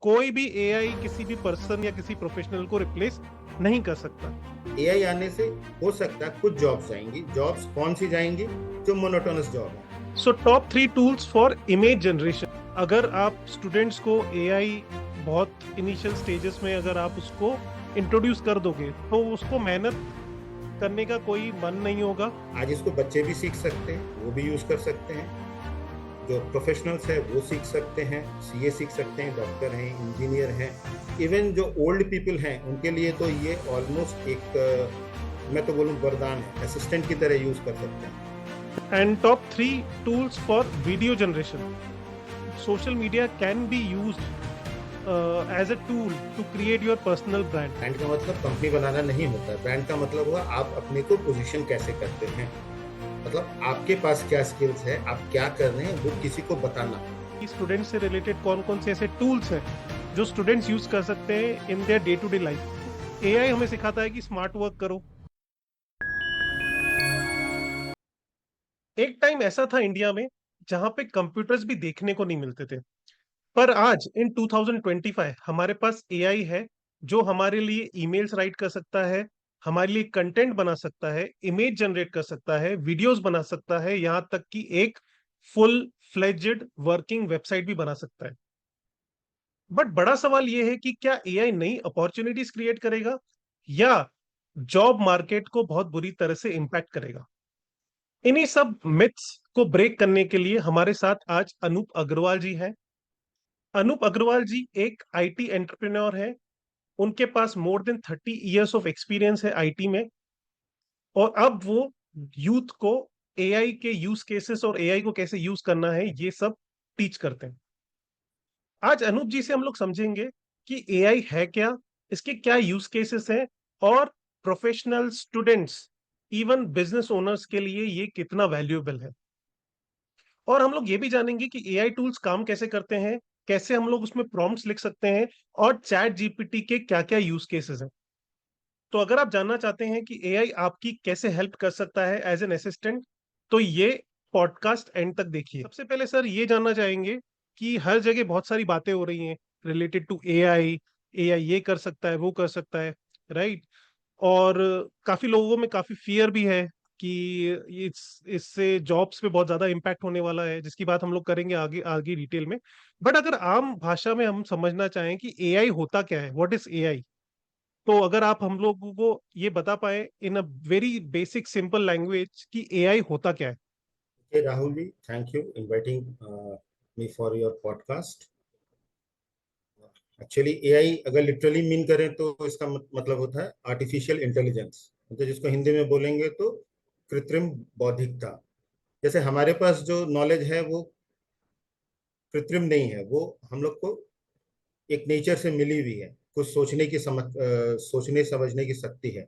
कोई भी एआई किसी भी पर्सन या किसी प्रोफेशनल को रिप्लेस नहीं कर सकता। एआई आने से हो सकता है कुछ जॉब्स जाएंगी। जॉब्स कौन सी जाएंगी? जो मोनोटोनस जॉब है। So top 3 tools for image generation. अगर आप स्टूडेंट्स को एआई बहुत इनिशियल स्टेजेस में अगर आप उसको इंट्रोड्यूस कर दोगे तो उसको मेहनत करने का कोई मन नहीं होगा। आज इसको बच्चे भी सीख सकते हैं, वो भी यूज कर सकते हैं। जो प्रोफेशनल्स है वो सीख सकते हैं, सीए सीख सकते हैं, डॉक्टर हैं, इंजीनियर हैं। इवन जो ओल्ड पीपल हैं उनके लिए तो ये ऑलमोस्ट एक मैं तो बोलूँ वरदान है, असिस्टेंट की तरह यूज कर सकते हैं। And top 3 tools for video generation. Social media can be used as a tool to create your personal brand. Brand का मतलब कंपनी बनाना नहीं होता। ब्रांड का मतलब हुआ आप अपने को पोजीशन कैसे करते हैं, मतलब आपके पास क्या स्किल्स है, आप क्या कर रहे हैं, वो किसी को बताना। स्टूडेंट से रिलेटेड कौन कौन से ऐसे टूल्स हैं जो स्टूडेंट्स यूज कर सकते हैं in their day to day life. AI हमें सिखाता है कि स्मार्ट वर्क करो। एक टाइम ऐसा था इंडिया में जहां पे कंप्यूटर्स भी देखने को नहीं मिलते थे, पर आज इन 2025 हमारे पास एआई है जो हमारे लिए ईमेल्स राइट कर सकता है, हमारे लिए कंटेंट बना सकता है, इमेज जनरेट कर सकता है, वीडियोस बना सकता है, यहां तक कि एक फुल फ्लेजेड वर्किंग वेबसाइट भी बना सकता है। बट बड़ा सवाल यह है कि क्या एआई नई अपॉर्चुनिटीज क्रिएट करेगा या जॉब मार्केट को बहुत बुरी तरह से इंपैक्ट करेगा। इन्हीं सब मिथ्स को ब्रेक करने के लिए हमारे साथ आज अनूप अग्रवाल जी हैं। अनूप अग्रवाल जी एक आईटी एंटरप्रेन्योर है। उनके पास more than 30 years of experience है आईटी में, और अब वो यूथ को एआई के यूज केसेस और एआई को कैसे यूज करना है ये सब टीच करते हैं। आज अनूप जी से हम लोग समझेंगे कि एआई है क्या, इसके क्या यूज केसेस हैं, और professional students even business owners के लिए ये कितना वैल्यूएबल है। और हम लोग ये भी जानेंगे कि एआई टूल्स काम कैसे करते हैं, कैसे हम लोग उसमें प्रॉम्प्ट्स लिख सकते हैं, और चैट जीपीटी के क्या क्या यूज केसेस हैं। तो अगर आप जानना चाहते हैं कि एआई आपकी कैसे हेल्प कर सकता है एज एन असिस्टेंट, तो ये पॉडकास्ट एंड तक देखिए। सबसे पहले सर ये जानना चाहेंगे कि हर जगह बहुत सारी बातें हो रही हैं रिलेटेड टू एआई। एआई ये कर सकता है, वो कर सकता है, राइट। और काफी लोगों में काफी फियर भी है कि इससे जॉब्स पे बहुत ज्यादा इम्पैक्ट होने वाला है, जिसकी बात हम लोग करेंगे आगे आगे डिटेल में। बट अगर आम भाषा में हम समझना चाहें कि एआई होता क्या है, व्हाट इज एआई, तो अगर आप हम लोगों को ये बता पाए in a very basic simple language कि एआई होता क्या है। Okay, Rahul ji, thank you inviting me for your podcast. Actually AI अगर लिटरली मीन करें तो इसका मतलब होता है आर्टिफिशियल इंटेलिजेंस, मतलब जिसको हिंदी में बोलेंगे तो कृत्रिम बौद्धिकता। जैसे हमारे पास जो नॉलेज है वो कृत्रिम नहीं है, वो हम लोग को एक नेचर से मिली हुई है। कुछ सोचने की सोचने समझने की शक्ति है।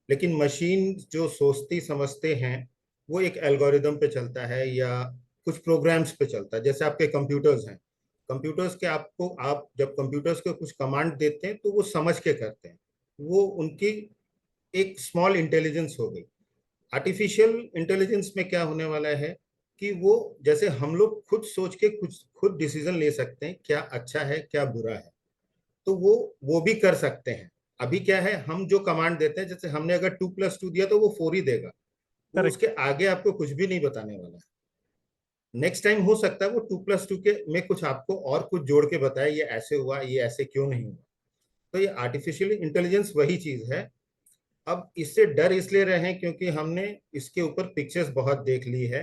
लेकिन मशीन जो सोचती समझते हैं वो एक एल्गोरिदम पे चलता है या कुछ प्रोग्राम्स पे चलता है। जैसे आपके कंप्यूटर्स हैं, कंप्यूटर्स के आपको आप जब कंप्यूटर्स को कुछ कमांड देते हैं तो वो समझ के करते हैं। वो उनकी एक स्मॉल इंटेलिजेंस हो गई। आर्टिफिशियल इंटेलिजेंस में क्या होने वाला है कि वो जैसे हम लोग खुद सोच के कुछ खुद डिसीजन ले सकते हैं, क्या अच्छा है क्या बुरा है, तो वो भी कर सकते हैं। अभी क्या है, हम जो कमांड देते हैं, जैसे हमने अगर 2+2 दिया तो वो 4 ही देगा। वो करेक्ट। उसके आगे आपको कुछ भी नहीं बताने वाला है। नेक्स्ट टाइम हो सकता है वो 2+2 के में कुछ आपको और कुछ जोड़ के बताए, ये ऐसे हुआ, ये ऐसे क्यों नहीं हुआ। तो ये आर्टिफिशियल इंटेलिजेंस वही चीज है। अब इससे डर इसलिए रहे हैं क्योंकि हमने इसके ऊपर पिक्चर्स बहुत देख ली है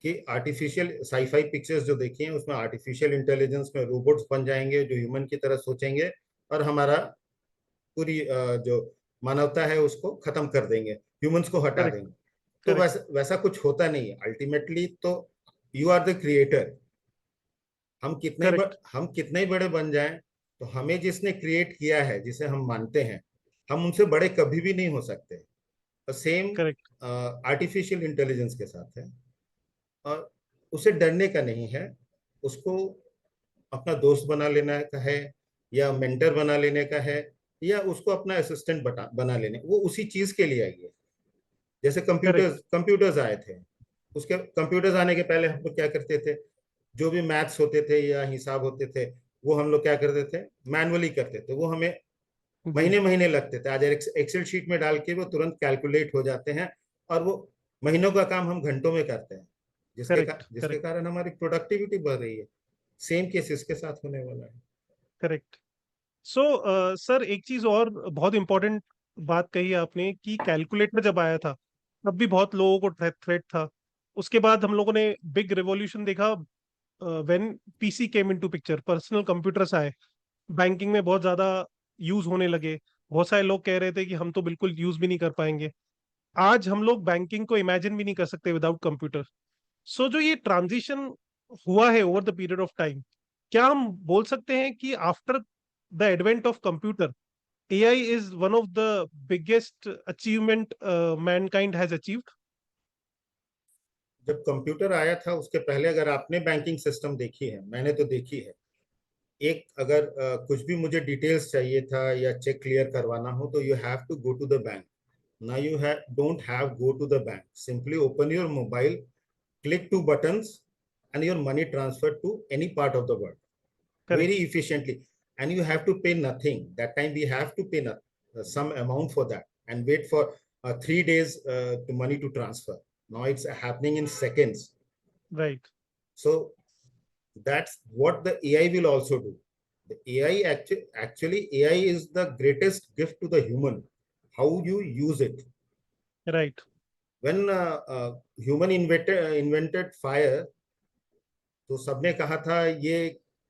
कि आर्टिफिशियल साईफाई पिक्चर्स जो देखी हैं उसमें आर्टिफिशियल इंटेलिजेंस में रोबोट्स बन जाएंगे जो ह्यूमन की तरह सोचेंगे और हमारा पूरी जो मानवता है उसको खत्म कर देंगे, ह्यूमंस को हटा करेक्ट। देंगे। तो करेक्ट। वैसा वैसा कुछ होता नहीं है अल्टीमेटली। तो you are the creator. Correct. हम कितने ही बड़े बन जाएं, तो हमें जिसने क्रिएट किया है, जिसे हम मानते हैं, हम उनसे बड़े कभी भी नहीं हो सकते। तो सेम करेक्ट। आर्टिफिशियल इंटेलिजेंस के साथ है। और उसे डरने का नहीं है, उसको अपना दोस्त बना लेना का है, या मेंटर बना लेने का है, या उसको अपना असिस्टेंट बना लेने, वो उसी चीज के लिए आई है। जैसे करेक्ट। कंप्यूटर्स आए थे, उसके कंप्यूटर्स आने के पहले हम लोग क्या करते थे, जो भी मैथ्स होते थे या हिसाब होते थे वो हम लोग क्या करते थे, मैनुअली करते थे, वो हमें जी। महीने महीने लगते थे। आज एक्सेल शीट में डाल के वो तुरंत कैलकुलेट हो जाते हैं, और वो महीनों का काम हम घंटों में करते हैं, करेक्ट, जिसके करेक्ट, कारण हमारी प्रोडक्टिविटी बढ़ रही है। सेम केस इसके साथ होने वाला है। करेक्ट। सो सर, एक चीज और बहुत इंपॉर्टेंट बात कही आपने कि कैलकुलेटर जब आया था तब भी बहुत लोगों को थ्रेट था। उसके बाद हम लोगों ने बिग रिवॉल्यूशन देखा when PC came into picture, personal computers आए, बैंकिंग में बहुत ज्यादा यूज होने लगे। बहुत सारे लोग कह रहे थे कि हम तो बिल्कुल यूज भी नहीं कर पाएंगे। आज हम लोग बैंकिंग को इमेजिन भी नहीं कर सकते विदाउट कंप्यूटर। सो जो ये ट्रांजिशन हुआ है over the period of time, क्या हम बोल सकते हैं कि after the advent of computer AI is one of the biggest achievement Mankind has achieved? जब कंप्यूटर आया था उसके पहले अगर आपने बैंकिंग सिस्टम देखी है, मैंने तो देखी है। एक अगर कुछ भी मुझे डिटेल्स चाहिए था या चेक क्लियर करवाना हो, तो you have to go to the bank. Now you have don't have go to the bank, simply open your mobile, click two buttons, and your money transferred to any part of the world very correct, efficiently. And you have to pay nothing. That time we have to pay some amount for that and wait for 3 days to money to transfer. Now it's happening in seconds. Right, So that's what the AI will also do. The AI actually AI is the greatest gift to the human. How you use it. Right, When human invented fire, तो सबने कहा था ये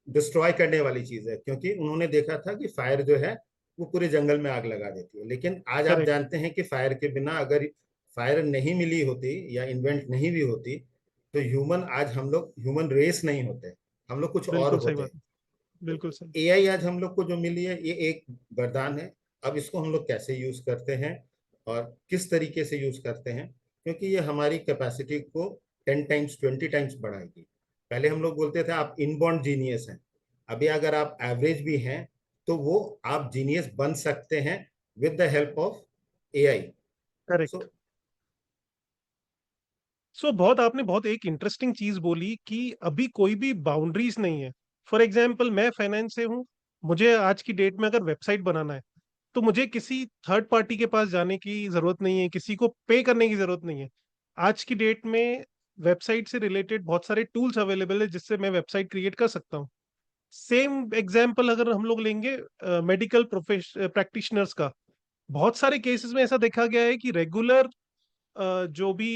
destroy करने वाली चीज है, क्योंकि उन्होंने देखा था कि फायर जो है वो पूरे जंगल में आग लगा देती है। लेकिन आज आप करेक्ट। जानते हैं कि फायर के बिना, अगर फायर नहीं मिली होती या इन्वेंट नहीं भी होती, तो ह्यूमन आज हम लोग ह्यूमन रेस नहीं होते, हम लोग कुछ और बिल्कुल सही होते। बात है। तो बिल्कुल सही। एआई आज हम लोग को जो मिली है ये एक वरदान है। अब इसको हम लोग कैसे यूज करते हैं और किस तरीके से यूज करते हैं, क्योंकि ये हमारी कैपेसिटी को 10 टाइम्स 20 टाइम्स बढ़ाएगी। पहले हम लोग बोलते थे आप इनबॉर्न जीनियस हैं, अभी अगर आप एवरेज भी हैं तो वो आप जीनियस बन सकते हैं with the help of AI. Correct. So so बहुत आपने बहुत एक इंटरेस्टिंग चीज बोली कि अभी कोई भी बाउंड्रीज नहीं है। फॉर एग्जाम्पल, मैं फाइनेंस से हूँ। मुझे आज की डेट में अगर वेबसाइट बनाना है तो मुझे किसी थर्ड पार्टी के पास जाने की जरूरत नहीं है, किसी को पे करने की जरूरत नहीं है। आज की डेट में वेबसाइट से रिलेटेड बहुत सारे टूल्स अवेलेबल है जिससे मैं वेबसाइट क्रिएट कर सकता हूँ। सेम एग्जाम्पल अगर हम लोग लेंगे मेडिकल प्रोफेशन प्रैक्टिशनर्स का, बहुत सारे केसेस में ऐसा देखा गया है कि रेगुलर जो भी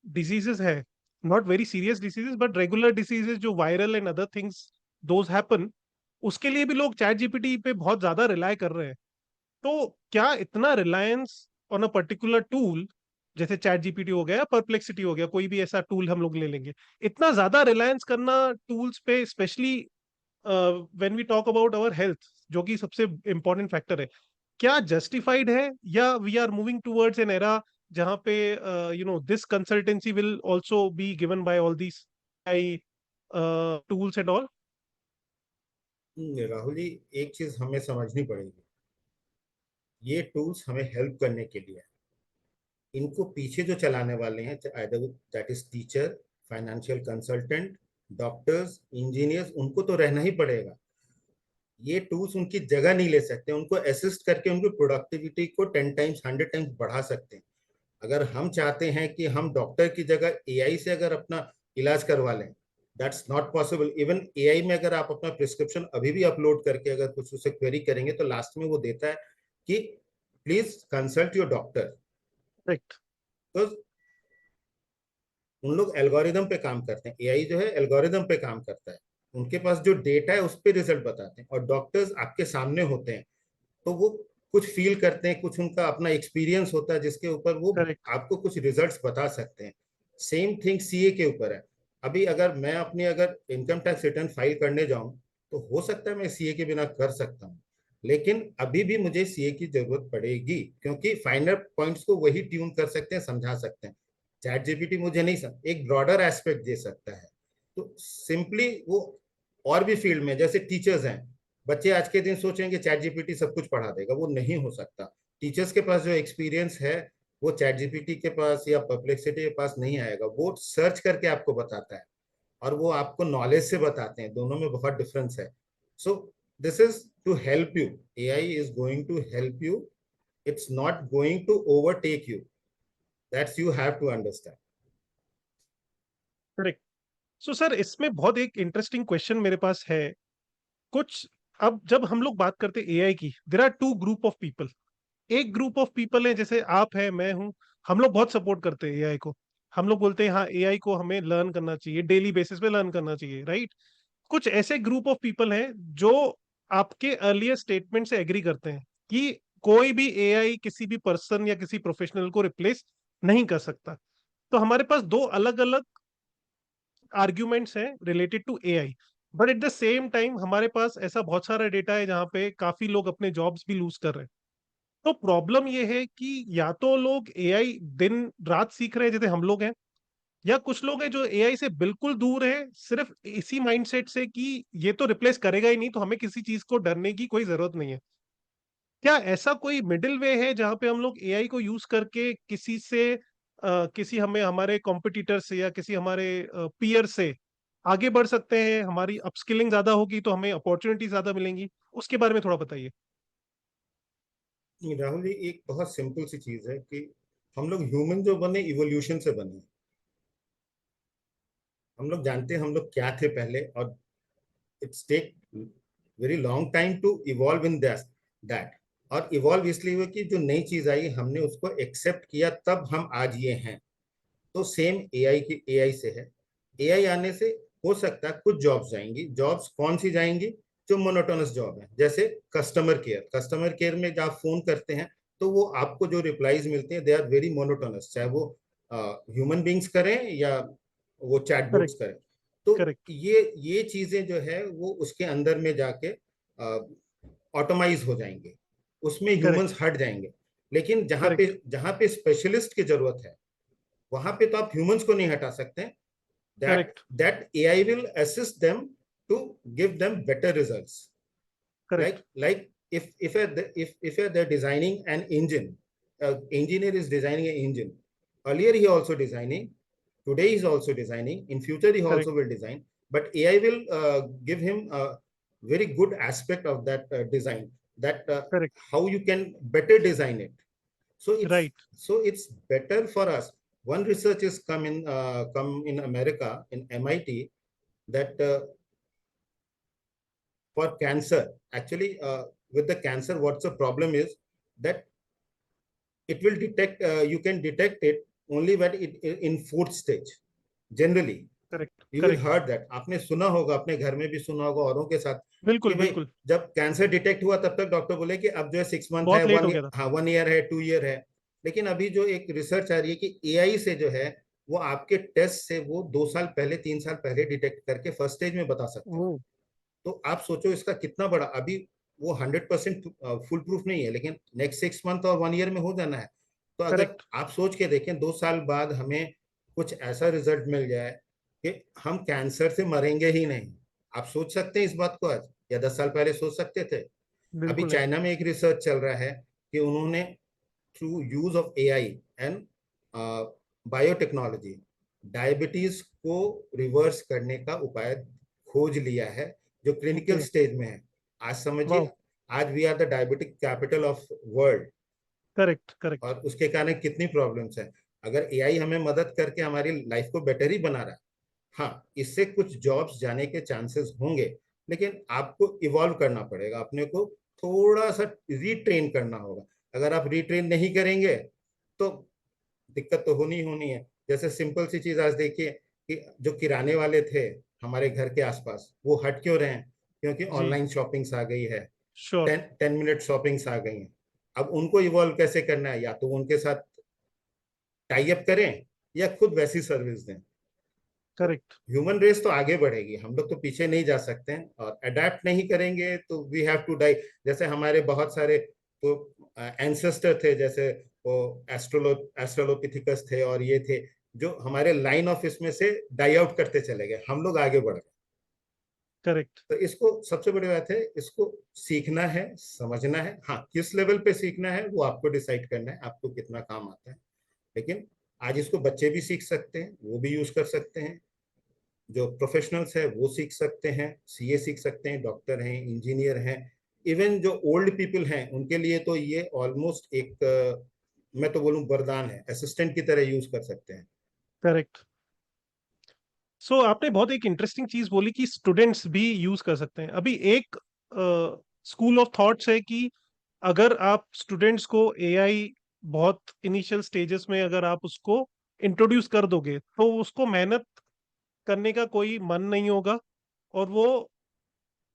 डिजीजेस है, not very serious diseases but regular diseases जो viral and other things those happen, उसके लिए भी लोग चैट जीपीटी पे बहुत ज्यादा रिलाय कर रहे हैं। तो क्या इतना reliance on a particular tool, जैसे चैट जीपीटी हो गया, परप्लेक्सिटी हो गया, कोई भी ऐसा टूल हम लोग ले लेंगे, इतना ज्यादा रिलायंस करना टूल्स पे, specially when we talk about our health, जो कि सबसे इंपॉर्टेंट फैक्टर है, क्या जस्टिफाइड है? या we are moving towards an era जहां पे this consultancy will also be given by all these AI tools and all? Rahul ji, एक चीज हमें समझनी पड़ेगी, ये टूल्स हमें हेल्प करने के लिए हैं। इनको पीछे जो चलाने वाले हैं, that is teacher, financial consultant, doctors, engineers, उनको तो रहना ही पड़ेगा। ये टूल्स उनकी जगह नहीं ले सकते, उनको असिस्ट करके उनकी प्रोडक्टिविटी को 10 टाइम्स 100 टाइम्स बढ़ा सकते हैं। अगर हम चाहते हैं कि हम डॉक्टर की जगह एआई से अगर अपना इलाज करवा लें, that's not possible. Even AI में अगर आप अपना प्रिस्क्रिप्शन अभी भी अपलोड करके अगर कुछ उसे क्वेरी करेंगे, तो लास्ट में वो देता है कि please consult your doctor. Right. तो उन लोग एल्गोरिदम पे काम करते हैं, एआई जो है एल्गोरिदम पे काम करता है, उनके पास जो डेटा है उस पर रिजल्ट बताते हैं, और डॉक्टर्स आपके सामने होते हैं, तो वो कुछ फील करते हैं, कुछ उनका अपना एक्सपीरियंस होता है जिसके ऊपर वो करेक्ट। आपको कुछ रिजल्ट्स बता सकते हैं। सेम थिंग सीए के ऊपर है। अभी अगर मैं अपनी अगर इनकम टैक्स रिटर्न फाइल करने जाऊं, तो हो सकता है मैं सीए के बिना कर सकता हूं, लेकिन अभी भी मुझे सीए की जरूरत पड़ेगी, क्योंकि फाइनल पॉइंट्स को वही ट्यून कर सकते हैं, समझा सकते हैं। चैट जीपीटी मुझे नहीं एक ब्रॉडर एस्पेक्ट दे सकता है। तो सिंपली वो और भी फील्ड में, जैसे टीचर्स हैं, बच्चे आज के दिन सोचेंगे चैट जीपीटी सब कुछ पढ़ा देगा, वो नहीं हो सकता। टीचर्स के पास जो एक्सपीरियंस है वो चैट जीपीटी के पास या परप्लेक्सिटी के पास नहीं आएगा। वो सर्च करके आपको बताता है और वो आपको नॉलेज से बताते हैं, दोनों में बहुत डिफरेंस है। So this is to help you. AI is going to help you. It's not going to overtake you. That's you have to understand. Correct. So sir, इसमें बहुत एक इंटरेस्टिंग क्वेश्चन मेरे पास है कुछ। अब जब हम लोग बात करते हैं एआई की, there are two group of people. एक ग्रुप ऑफ पीपल है, जैसे आप है, मैं हूं, हम लोग बहुत सपोर्ट करते हैं एआई को। हम लोग बोलते हैं हाँ, एआई को हमें लर्न करना चाहिए, डेली बेसिस पे लर्न करना चाहिए, राइट। कुछ ऐसे ग्रुप ऑफ पीपल हैं जो आपके अर्लियर स्टेटमेंट से एग्री करते हैं कि कोई भी एआई किसी भी पर्सन या किसी प्रोफेशनल को रिप्लेस नहीं कर सकता। तो हमारे पास दो अलग अलग आर्ग्यूमेंट्स हैं related to AI. But at the same time हमारे पास ऐसा बहुत सारा डेटा है जहां पे काफी लोग अपने जॉब्स भी लूज कर रहे हैं। तो प्रॉब्लम ये है कि या तो लोग एआई दिन रात सीख रहे हैं जैसे हम लोग हैं, या कुछ लोग हैं जो एआई से बिल्कुल दूर है, सिर्फ इसी माइंडसेट से कि ये तो रिप्लेस करेगा ही नहीं, तो हमें किसी चीज को डरने की कोई जरूरत नहीं है। क्या ऐसा कोई मिडिल वे है जहां पे हम लोग एआई को यूज करके किसी से किसी हमें हमारे कॉम्पिटिटर से या किसी हमारे पीयर से आगे बढ़ सकते हैं? हमारी अपस्किलिंग ज्यादा होगी तो हमें अपॉर्चुनिटी ज्यादा मिलेंगी। उसके बारे में थोड़ा बताइए। राहुल जी, एक बहुत सिंपल सी चीज है कि हम लोग ह्यूमन जो बने इवोल्यूशन से बने। हम लोग जानते हैं हम लोग क्या थे पहले, और it's take very long time to evolve in that. और इवॉल्व इसलिए हुआ कि जो नई चीज आई हमने उसको एक्सेप्ट किया, तब हम आज ये हैं। तो सेम एआई की एआई से है। एआई आने से हो सकता है कुछ जॉब्स जाएंगी। जॉब्स कौन सी जाएंगी? जो मोनोटोनस जॉब है, जैसे कस्टमर केयर। कस्टमर केयर में जब आप फोन करते हैं तो वो आपको जो रिप्लाईज मिलते हैं दे आर वेरी मोनोटोनस, चाहे वो ह्यूमन बींग्स करें या वो चैटबॉट्स करेक्ट। करें। तो करेक्ट। ये चीजें जो है वो उसके अंदर में जाके ऑटोमाइज हो जाएंगे, उसमें ह्यूमंस करेक्ट। हट जाएंगे। लेकिन करेक्ट। जहां पे स्पेशलिस्ट की जरूरत है, वहां पे तो आप ह्यूमंस को नहीं हटा सकते। that correct. that AI will assist them to give them better results. Correct. Like if they're designing an engine, engineer is designing an engine. Earlier he also designing, today he's also designing, in future he correct. also will design. But AI will give him a very good aspect of that design. That correct. how you can better design it. So right. it's better for us. One research is come in America in MIT, that for cancer, actually with the cancer, what's the problem is that it will detect, you can detect it only when it in fourth stage generally. Correct. You will correct. heard that, आपने सुना होगा, अपने घर में भी सुना होगा, औरों के साथ, कि बिल्कुल भाई बिल्कुल। जब कैंसर डिटेक्ट हुआ तब तक डॉक्टर बोले कि अब जो है 6 मंथ है, बहुत लेट हो गया था। हाँ 1 ईयर है, 2 ईयर है। लेकिन अभी जो एक रिसर्च आ रही है कि एआई से जो है वो आपके टेस्ट से वो 2 साल पहले, 3 साल पहले डिटेक्ट करके फर्स्ट स्टेज में बता सकते हैं। वो। तो आप सोचो इसका कितना बड़ा, अभी वो 100% फुल प्रूफ नहीं है, लेकिन नेक्स्ट 6 मंथ और 1 ईयर में हो जाना है। तो अगर करेक्ट। आप सोच के देखें 2 साल बाद हमें कुछ ऐसा रिजल्ट मिल जाए कि हम कैंसर से मरेंगे ही नहीं, आप सोच सकते हैं इस बात को आज, या 10 साल पहले सोच सकते थे? अभी बिल्कुल नहीं। चाइना में एक रिसर्च चल रहा है कि उन्होंने through use of AI and biotechnology diabetes को रिवर्स करने का उपाय खोज लिया है, जो क्लिनिकल ओके। स्टेज में है। आज समझिए, वाह। आज we are the diabetic capital of world. Correct. Correct. और उसके कारण कितनी प्रॉब्लम्स है। अगर एआई हमें मदद करके हमारी लाइफ को बेटर ही बना रहा है, हाँ इससे कुछ जॉब्स जाने के चांसेस होंगे, लेकिन आपको इवॉल्व करना पड़ेगा, अपने को थोड़ा सा रीट्रेन करना होगा। अगर आप रीट्रेन नहीं करेंगे तो दिक्कत तो होनी होनी है। जैसे सिंपल सी चीज आज देखिए कि जो किराने वाले थे हमारे घर के आसपास, वो हट क्यों रहे हैं? क्योंकि जी। ऑनलाइन शॉपिंग्स आ गई है, श्योर। 10 10 मिनट शॉपिंग्स आ गई हैं। अब उनको इवॉल्व कैसे करना है? या तो उनके साथ टाई अप करें या खुद वैसी सर्विस दें। तो करेक्ट। ह्यूमन रेस तो आगे बढ़ेगी, हम लोग तो पीछे नहीं जा सकते हैं, और अडेप्ट नहीं करेंगे तो वी हैव टू डाई। जैसे हमारे बहुत सारे तो एंसेस्टर थे, जैसे वो एस्ट्रोलोपिथिकस थे, और ये थे जो हमारे लाइन ऑफ इसमें से डाई आउट करते चले गए, हम लोग आगे बढ़ गए। करेक्ट। तो इसको सबसे बड़ी बात है, इसको सीखना है, समझना है। हाँ किस लेवल पे सीखना है वो आपको डिसाइड करना है, आपको कितना काम आता है। लेकिन आज इसको बच्चे भी सीख सकते हैं, वो भी यूज कर सकते हैं, जो प्रोफेशनल्स है वो सीख सकते हैं, सीए सीख सकते हैं, डॉक्टर हैं, इंजीनियर हैं, इवन जो ओल्ड पीपल हैं उनके लिए तो ये ऑलमोस्ट एक मैं तो बोलूं वरदान है, असिस्टेंट की तरह यूज कर सकते हैं। करेक्ट। सो आपने बहुत एक इंटरेस्टिंग चीज बोली कि स्टूडेंट्स भी यूज कर सकते हैं। अभी एक स्कूल ऑफ थॉट्स है कि अगर आप स्टूडेंट्स को एआई बहुत इनिशियल स्टेजेस में अगर आप उसको इंट्रोड्यूस कर दोगे तो उसको मेहनत करने का कोई मन नहीं होगा, और वो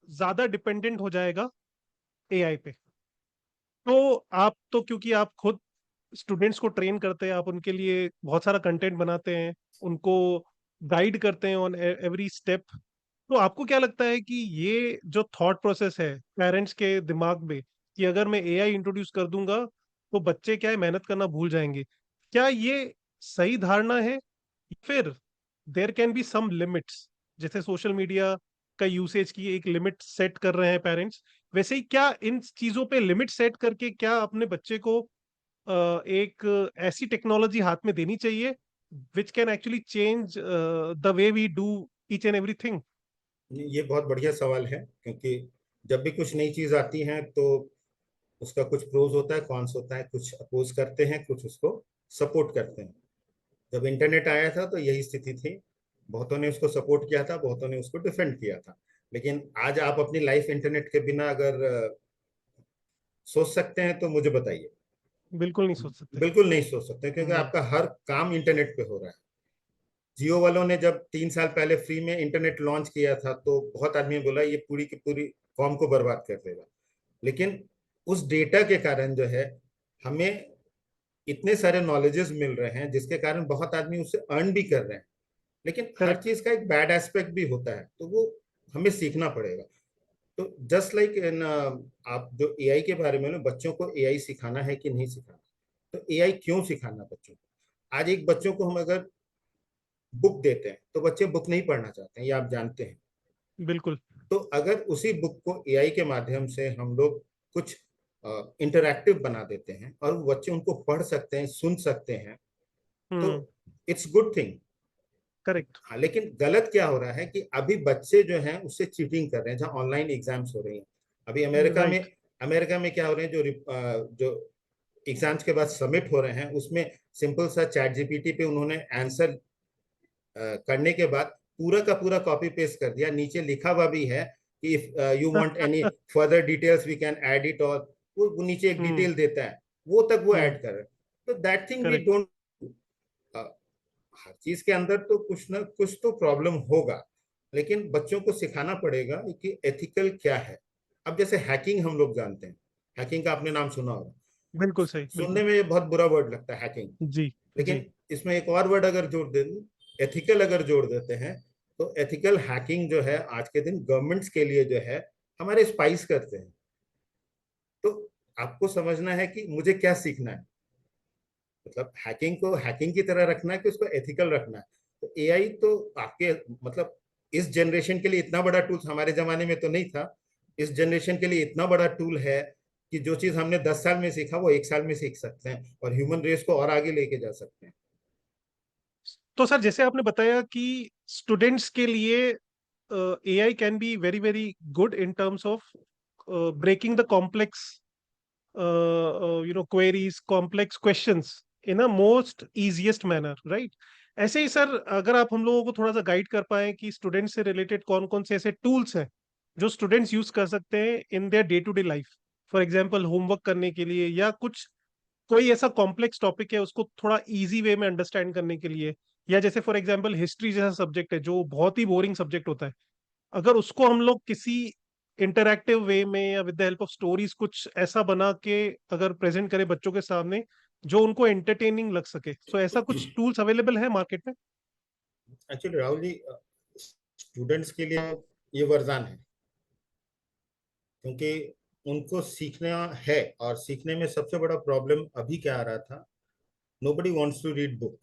ज्यादा डिपेंडेंट हो जाएगा एआई पे। तो आप तो, क्योंकि आप खुद स्टूडेंट्स को ट्रेन करते हैं, आप उनके लिए बहुत सारा कंटेंट बनाते हैं, उनको गाइड करते हैं ऑन एवरी स्टेप, तो आपको क्या लगता है कि ये जो थॉट प्रोसेस है पेरेंट्स के दिमाग में कि अगर मैं एआई इंट्रोड्यूस कर दूंगा तो बच्चे क्या है मेहनत करना भूल जाएंगे, क्या ये सही धारणा है? फिर there can be some limits, जैसे सोशल मीडिया का यूसेज की एक लिमिट सेट कर रहे हैं पेरेंट्स, वैसे ही क्या इन चीजों पे लिमिट सेट करके क्या अपने बच्चे को एक ऐसी टेक्नोलॉजी हाथ में देनी चाहिए which can actually change the way we do each and everything? ये बहुत बढ़िया सवाल है, क्योंकि जब भी कुछ नई चीज आती है तो उसका कुछ प्रोज होता है, कॉन्स होता है, कुछ अपोज करते हैं, कुछ उसको सपोर्ट करते हैं। जब इंटरनेट आया था तो यही स्थिति थी, बहुतों ने उसको सपोर्ट किया था, बहुतों ने उसको डिफेंड किया था। लेकिन आज आप अपनी लाइफ इंटरनेट के बिना अगर सोच सकते हैं तो मुझे बताइए। बिल्कुल नहीं सोच सकते। बिल्कुल नहीं सोच सकते, क्योंकि नहीं। आपका हर काम इंटरनेट पे हो रहा है। जियो वालों ने जब 3 साल पहले फ्री में इंटरनेट लॉन्च किया था तो बहुत आदमी बोला ये पूरी की पूरी कॉम को बर्बाद कर देगा। लेकिन उस डेटा के कारण जो है हमें इतने सारे नॉलेजेस मिल रहे हैं, जिसके कारण बहुत आदमी उससे अर्न भी कर रहे हैं। लेकिन हर करेक्ट। चीज का एक बैड एस्पेक्ट भी होता है, तो वो हमें सीखना पड़ेगा। तो जस्ट लाइक इन आप जो एआई के बारे में ना, बच्चों को एआई सिखाना है कि नहीं सिखाना, तो एआई क्यों सिखाना बच्चों को? आज एक बच्चों को हम अगर बुक देते हैं तो बच्चे बुक नहीं पढ़ना चाहते हैं, ये आप जानते हैं। बिल्कुल। तो अगर उसी बुक को एआई के माध्यम से हम लोग कुछ इंटरैक्टिव बना देते हैं और बच्चे उनको पढ़ सकते हैं, सुन सकते हैं, तो hmm. It's good thing. Correct. हाँ, लेकिन गलत क्या हो रहा है कि अभी बच्चे जो हैं उससे चीटिंग कर रहे हैं, जहाँ ऑनलाइन एग्जाम्स हो रही हैं। अभी राइट। अमेरिका में क्या हो रहे हैं, जो एग्जाम्स के बाद सबमिट हो रहे हैं उसमें सिंपल सा चैट जीपीटी पे उन्होंने आंसर करने के बाद पूरा का पूरा कॉपी पेस्ट कर दिया, नीचे लिखा हुआ भी है कि if you want any further details we can add it, और वो नीचे एक हम्म। डिटेल देता है, वो तक वो हम्म। ऐड कर रहे हैं। तो that thing we correct. Don't. हर चीज के अंदर तो कुछ ना कुछ तो प्रॉब्लम होगा, लेकिन बच्चों को सिखाना पड़ेगा कि एथिकल क्या है। अब जैसे हैकिंग हम लोग जानते हैं, हैकिंग का आपने नाम सुना होगा। बिल्कुल सही, सुनने बिल्कुल। में ये बहुत बुरा वर्ड लगता है हैकिंग, जी। जी। लेकिन इसमें एक और वर्ड अगर जोड़ दे दूं, एथिकल अगर जोड़ देते हैं, तो एथिकल हैकिंग जो है आज के दिन गवर्नमेंट्स के लिए जो है हमारे स्पाइस करते हैं। तो आपको समझना है कि मुझे क्या सीखना है, मतलब हैकिंग को हैकिंग की तरह रखना है कि उसको एथिकल रखना है। तो एआई तो आपके मतलब इस जनरेशन के लिए इतना बड़ा टूल, हमारे जमाने में तो नहीं था, इस जनरेशन के लिए इतना बड़ा टूल है कि जो चीज हमने 10 साल में सीखा वो 1 साल में सीख सकते हैं और ह्यूमन रेस को और आगे लेके जा सकते हैं। तो सर, जैसे आपने बताया कि स्टूडेंट्स के लिए AI can be very very good in terms of breaking the complex queries, complex questions in a most easiest manner, right? ऐसे ही सर, अगर आप हम लोगों को थोड़ा सा गाइड कर पाए कि स्टूडेंट से रिलेटेड कौन कौन से ऐसे टूल्स हैं जो स्टूडेंट्स यूज कर सकते हैं in their day to day life, for example homework करने के लिए, या कुछ कोई ऐसा कॉम्प्लेक्स टॉपिक है उसको थोड़ा इजी वे में अंडरस्टैंड करने के लिए, या जैसे फॉर एग्जांपल हिस्ट्री जैसा सब्जेक्ट है जो बहुत ही बोरिंग सब्जेक्ट होता है, अगर उसको हम लोग किसी इंटरैक्टिव वे में या with the help of stories कुछ ऐसा बना के अगर प्रेजेंट करें बच्चों के सामने जो उनको एंटरटेनिंग लग सके, सो ऐसा कुछ टूल्स अवेलेबल है मार्केट में? एक्चुअली राहुल जी, स्टूडेंट्स के लिए ये वरदान है, क्योंकि उनको सीखना है। और सीखने में सबसे बड़ा प्रॉब्लम अभी क्या आ रहा था, nobody wants to read book. ये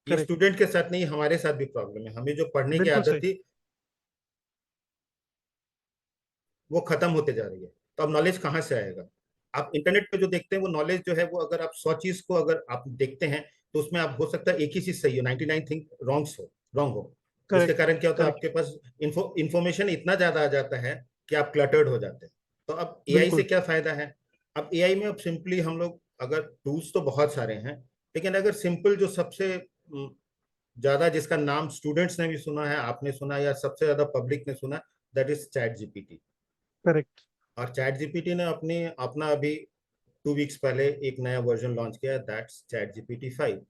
करेक्ट। स्टूडेंट के साथ नहीं, हमारे साथ भी प्रॉब्लम है। हमें जो पढ़ने की बिल्कुल आदत सही। थी वो खत्म होते जा रही है। तो अब नॉलेज कहाँ से आएगा? आप इंटरनेट पे जो देखते हैं वो नॉलेज जो है, वो अगर आप 100 चीज को अगर आप देखते हैं तो उसमें आप हो सकता है एक ही चीज सही हो, 99 थिंग रॉन्ग हो। जिसके करेक्ट, कारण क्या होता है, करेक्ट, आपके पास इंफॉर्मेशन इतना ज्यादा आ जाता है कि आप क्लटर्ड हो जाते हैं। तो अब एआई से बिल्कुल, क्या फायदा है? अब एआई में अब सिंपली हम लोग, अगर टूल्स तो बहुत सारे हैं, लेकिन अगर सिंपल जो सबसे ज्यादा जिसका नाम स्टूडेंट्स ने भी सुना है, आपने सुना है, या सबसे ज्यादा पब्लिक ने सुना, that is chat GPT. Correct, और चैट जीपीटी ने अपनी अपना अभी 2 वीक्स पहले एक नया वर्जन लॉन्च किया, दैट्स चैट जीपीटी 5।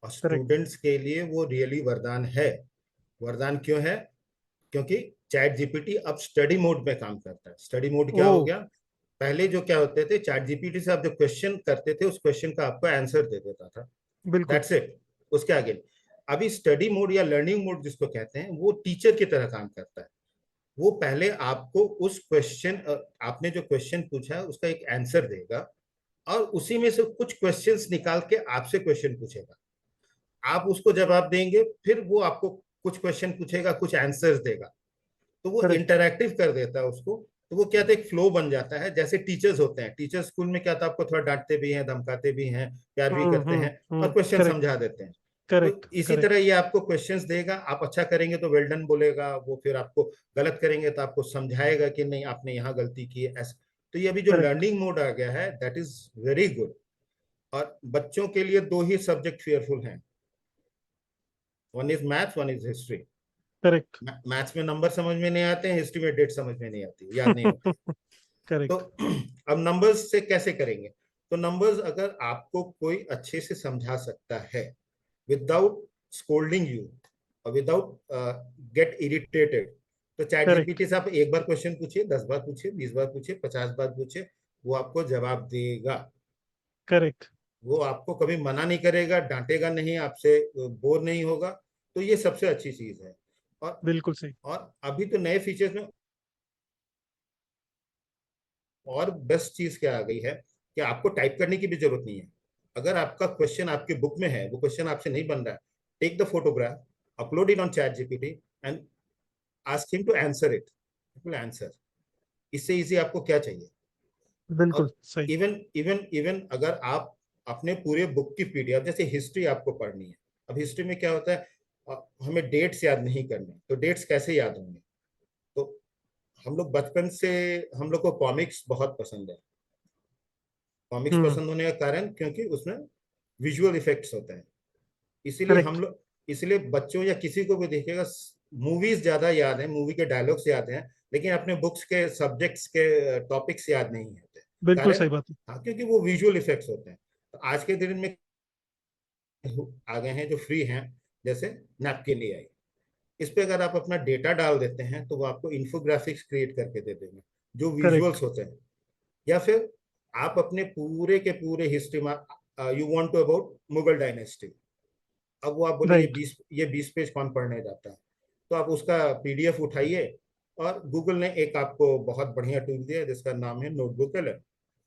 और करेक्ट, स्टूडेंट्स के लिए वो रियली वरदान है। वरदान क्यों है? क्योंकि चैट जीपीटी अब स्टडी मोड में काम करता है। स्टडी मोड क्या ओ, हो गया? पहले जो क्या होते थे, चैट जीपीटी से आप जो क्वेश्चन करते थे, उस क्वेश्चन का आपको आंसर दे देता था, बिल्कुल, दैट्स इट, उसके आगे। अभी स्टडी मोड या लर्निंग मोड जिसको कहते हैं, वो टीचर की तरह काम करता है। वो पहले आपको उस क्वेश्चन, आपने जो क्वेश्चन पूछा है उसका एक आंसर देगा, और उसी में से कुछ क्वेश्चंस निकाल के आपसे क्वेश्चन पूछेगा। आप उसको जवाब देंगे, फिर वो आपको कुछ क्वेश्चन पूछेगा, कुछ आंसर्स देगा। तो वो करेक्ट, इंटरैक्टिव कर देता है उसको। तो वो क्या था, एक फ्लो बन जाता है। जैसे टीचर्स होते हैं, टीचर स्कूल में क्या था, आपको थोड़ा डांटते भी हैं, धमकाते भी हैं, प्यार भी करते हैं, और क्वेश्चन करेक्ट, समझा देते हैं। तो करेक्ट, इसी तरह करेक्ट, ये आपको क्वेश्चंस देगा। आप अच्छा करेंगे तो वेल डन बोलेगा वो, फिर आपको गलत करेंगे तो आपको समझाएगा कि नहीं आपने यहाँ गलती की है, ऐसा। तो ये अभी जो करेक्ट, लर्निंग मोड आ गया है, दैट इज वेरी गुड। और बच्चों के लिए दो ही सब्जेक्ट फेयरफुल हैं, one is maths, one is history. Correct, maths में नंबर समझ में नहीं आते हैं, हिस्ट्री में डेट समझ में नहीं आती, याद नहीं होते। तो करेक्ट, अब नंबर्स से कैसे करेंगे? तो नंबर्स अगर आपको कोई अच्छे से समझा सकता है, विदाउट स्कोल्डिंग यू, और विदाउट गेट इरिटेटेड, तो चैट करेक्ट, जीपीटी से आप एक बार क्वेश्चन पूछिए, 10 बार पूछिए, 20 बार पूछिए, 50 बार पूछिए, वो आपको जवाब देगा। करेक्ट, वो आपको कभी मना नहीं करेगा, डांटेगा नहीं, आपसे बोर नहीं होगा। तो ये सबसे अच्छी चीज है। और बिल्कुल सही, और अभी तो नए फीचर्स में और बेस्ट चीज क्या आ गई है, कि आपको टाइप करने की भी जरूरत नहीं है। अगर आपका क्वेश्चन आपके बुक में है, वो क्वेश्चन आपसे नहीं बन रहा है, take the photograph, upload it on chat GPT, and ask him to answer it, will answer. इससे इजी आपको क्या चाहिए? बिल्कुल और सही, इवन इवन इवन अगर आप अपने पूरे बुक की पीडीएफ, जैसे हिस्ट्री आपको पढ़नी है, अब हिस्ट्री में क्या होता है, हमें डेट्स याद नहीं करने, तो डेट्स कैसे याद होंगे? तो हम लोग बचपन से, हम लोग को कॉमिक्स बहुत पसंद है। कॉमिक्स हम्म, पसंद होने का कारण क्योंकि उसमें विजुअल इफेक्ट्स होते हैं। इसीलिए हम करेक्ट, लोग, इसलिए बच्चों या किसी को भी देखिएगा, मूवीज ज्यादा याद है, मूवी के डायलॉग्स याद हैं, लेकिन अपने बुक्स के सब्जेक्ट्स के टॉपिक्स याद नहीं होते। बिल्कुल कारण, सही बात है, हाँ, क्योंकि वो विजुअल इफेक्ट्स होते हैं। तो आज के दिन में आ गए हैं जो फ्री हैं, जैसे नैपकिन एआई। इस पे अगर आप अपना डेटा डाल देते हैं, तो वो आपको इन्फोग्राफिक्स क्रिएट करके दे देंगे, जो करेक्ट, विजुअल्स होते हैं। या फिर आप अपने पूरे के पूरे हिस्ट्री में, you want to about Mughal dynasty, अब वो आप बोले राइट, ये 20 पेज कौन पढ़ने जाता है, तो आप उसका पीडीएफ उठाइए। और गूगल ने एक आपको बहुत बढ़िया टूल दिया है जिसका नाम है नोटबुक एलएम।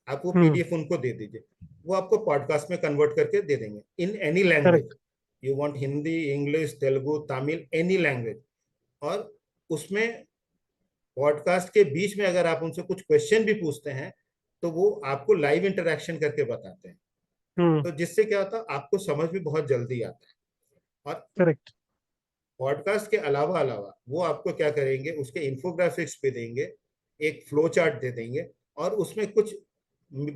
आप वो हम्म, पीडीएफ उनको दे दीजिए, वो आपको पॉडकास्ट में कन्वर्ट करके दे देंगे in any language. Correct, you want Hindi, English, Telugu, Tamil, any language. और उसमें पॉडकास्ट के बीच में अगर आप उनसे कुछ क्वेश्चन भी पूछते हैं, तो वो आपको लाइव इंटरेक्शन करके बताते हैं। हम्म, तो जिससे क्या होता है, आपको समझ भी बहुत जल्दी आता है। और करेक्ट, पॉडकास्ट के अलावा अलावा वो आपको क्या करेंगे, उसके इंफोग्राफिक्स पे देंगे, एक फ्लो चार्ट दे देंगे, और उसमें कुछ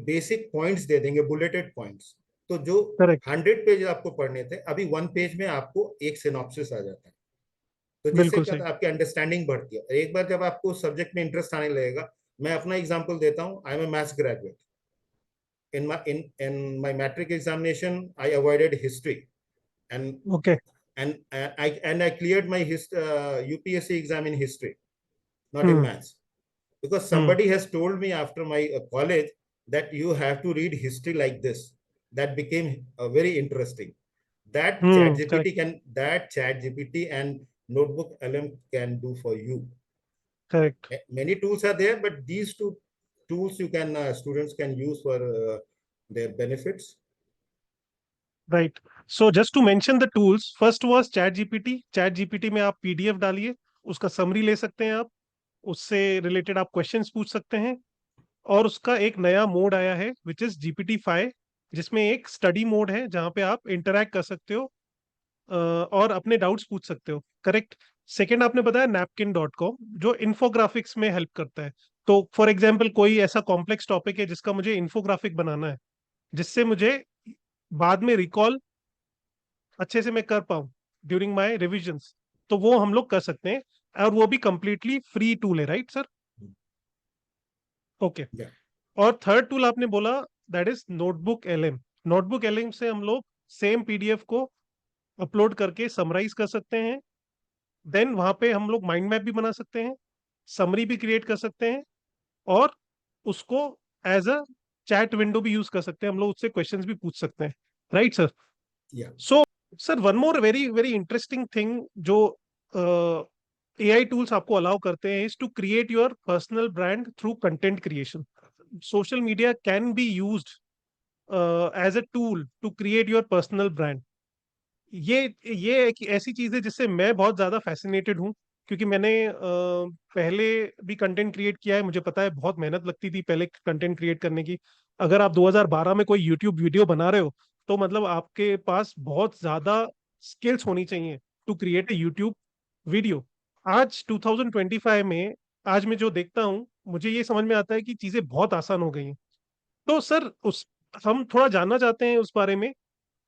बेसिक पॉइंट्स दे देंगे, बुलेटेड पॉइंट्स। तो जो करेक्ट, 100 पेज आपको पढ़ने थे, अभी 1 पेज में आपको एक सिनॉप्सिस आ जाता है। तो जिससे बिल्कुल क्या सही, होता है, आपकी अंडरस्टैंडिंग बढ़ती है। और एक बार जब आपको सब्जेक्ट में इंटरेस्ट आने लगेगा, मैं अपना एग्जांपल देता हूँ, I am a maths graduate. In my matric examination, I avoided history, and okay, I cleared my UPSC exam in history, not in hmm, maths, because hmm, somebody has told me after my college that you have to read history like this. That became very interesting. Correct, That chat GPT and notebook LM can do for you. Correct, Many tools are there, but these two tools you can, students can use for their benefits. Right. So just to mention the tools, first was chat GPT. Chat GPT में आप PDF डालिए, उसका summary ले सकते हैं आप, उससे related आप क्वेश्चंस पूछ सकते हैं। और उसका एक नया मोड आया है विच इज जीपीटी 5, जिसमें एक स्टडी मोड है जहां पे आप इंटरैक्ट कर सकते हो और अपने डाउट्स पूछ सकते हो, करेक्ट। सेकंड आपने बताया napkin.com, जो इन्फोग्राफिक्स में हेल्प करता है। तो फॉर एग्जांपल कोई ऐसा कॉम्प्लेक्स टॉपिक है जिसका मुझे इन्फोग्राफिक बनाना है, जिससे मुझे बाद में रिकॉल अच्छे से मैं कर पाऊँ ड्यूरिंग माय रिविजन्स, तो वो हम लोग कर सकते हैं। और वो भी कंप्लीटली फ्री टूल है, राइट सर? ओके। या और थर्ड टूल आपने बोला, that is notebook LM. Notebook LM से हम लोग सेम पीडीएफ को अपलोड करके समराइज कर सकते हैं। देन वहां पे हम लोग माइंड मैप भी बना सकते हैं, समरी भी क्रिएट कर सकते हैं, और उसको एज अ चैट विंडो भी यूज कर सकते हैं, हम लोग उससे क्वेश्चंस भी पूछ सकते हैं, राइट सर? या so sir, one more very very interesting thing जो एआई टूल्स आपको अलाउ करते हैं, is to create your personal brand through content creation. Social media can be used as a tool to create your personal brand. ये एक ऐसी चीज है जिससे मैं बहुत ज्यादा फैसिनेटेड हूँ, क्योंकि मैंने पहले भी कंटेंट क्रिएट किया है। मुझे पता है बहुत मेहनत लगती थी पहले कंटेंट क्रिएट करने की। अगर आप 2012 में कोई यूट्यूब वीडियो बना रहे हो, तो मतलब आपके पास बहुत ज्यादा स्किल्स होनी चाहिए to create a YouTube video. आज 2025 में, आज मैं जो देखता हूँ, मुझे ये समझ में आता है कि चीजें बहुत आसान हो गई हैं। तो सर, उस हम थोड़ा जानना चाहते हैं उस बारे में,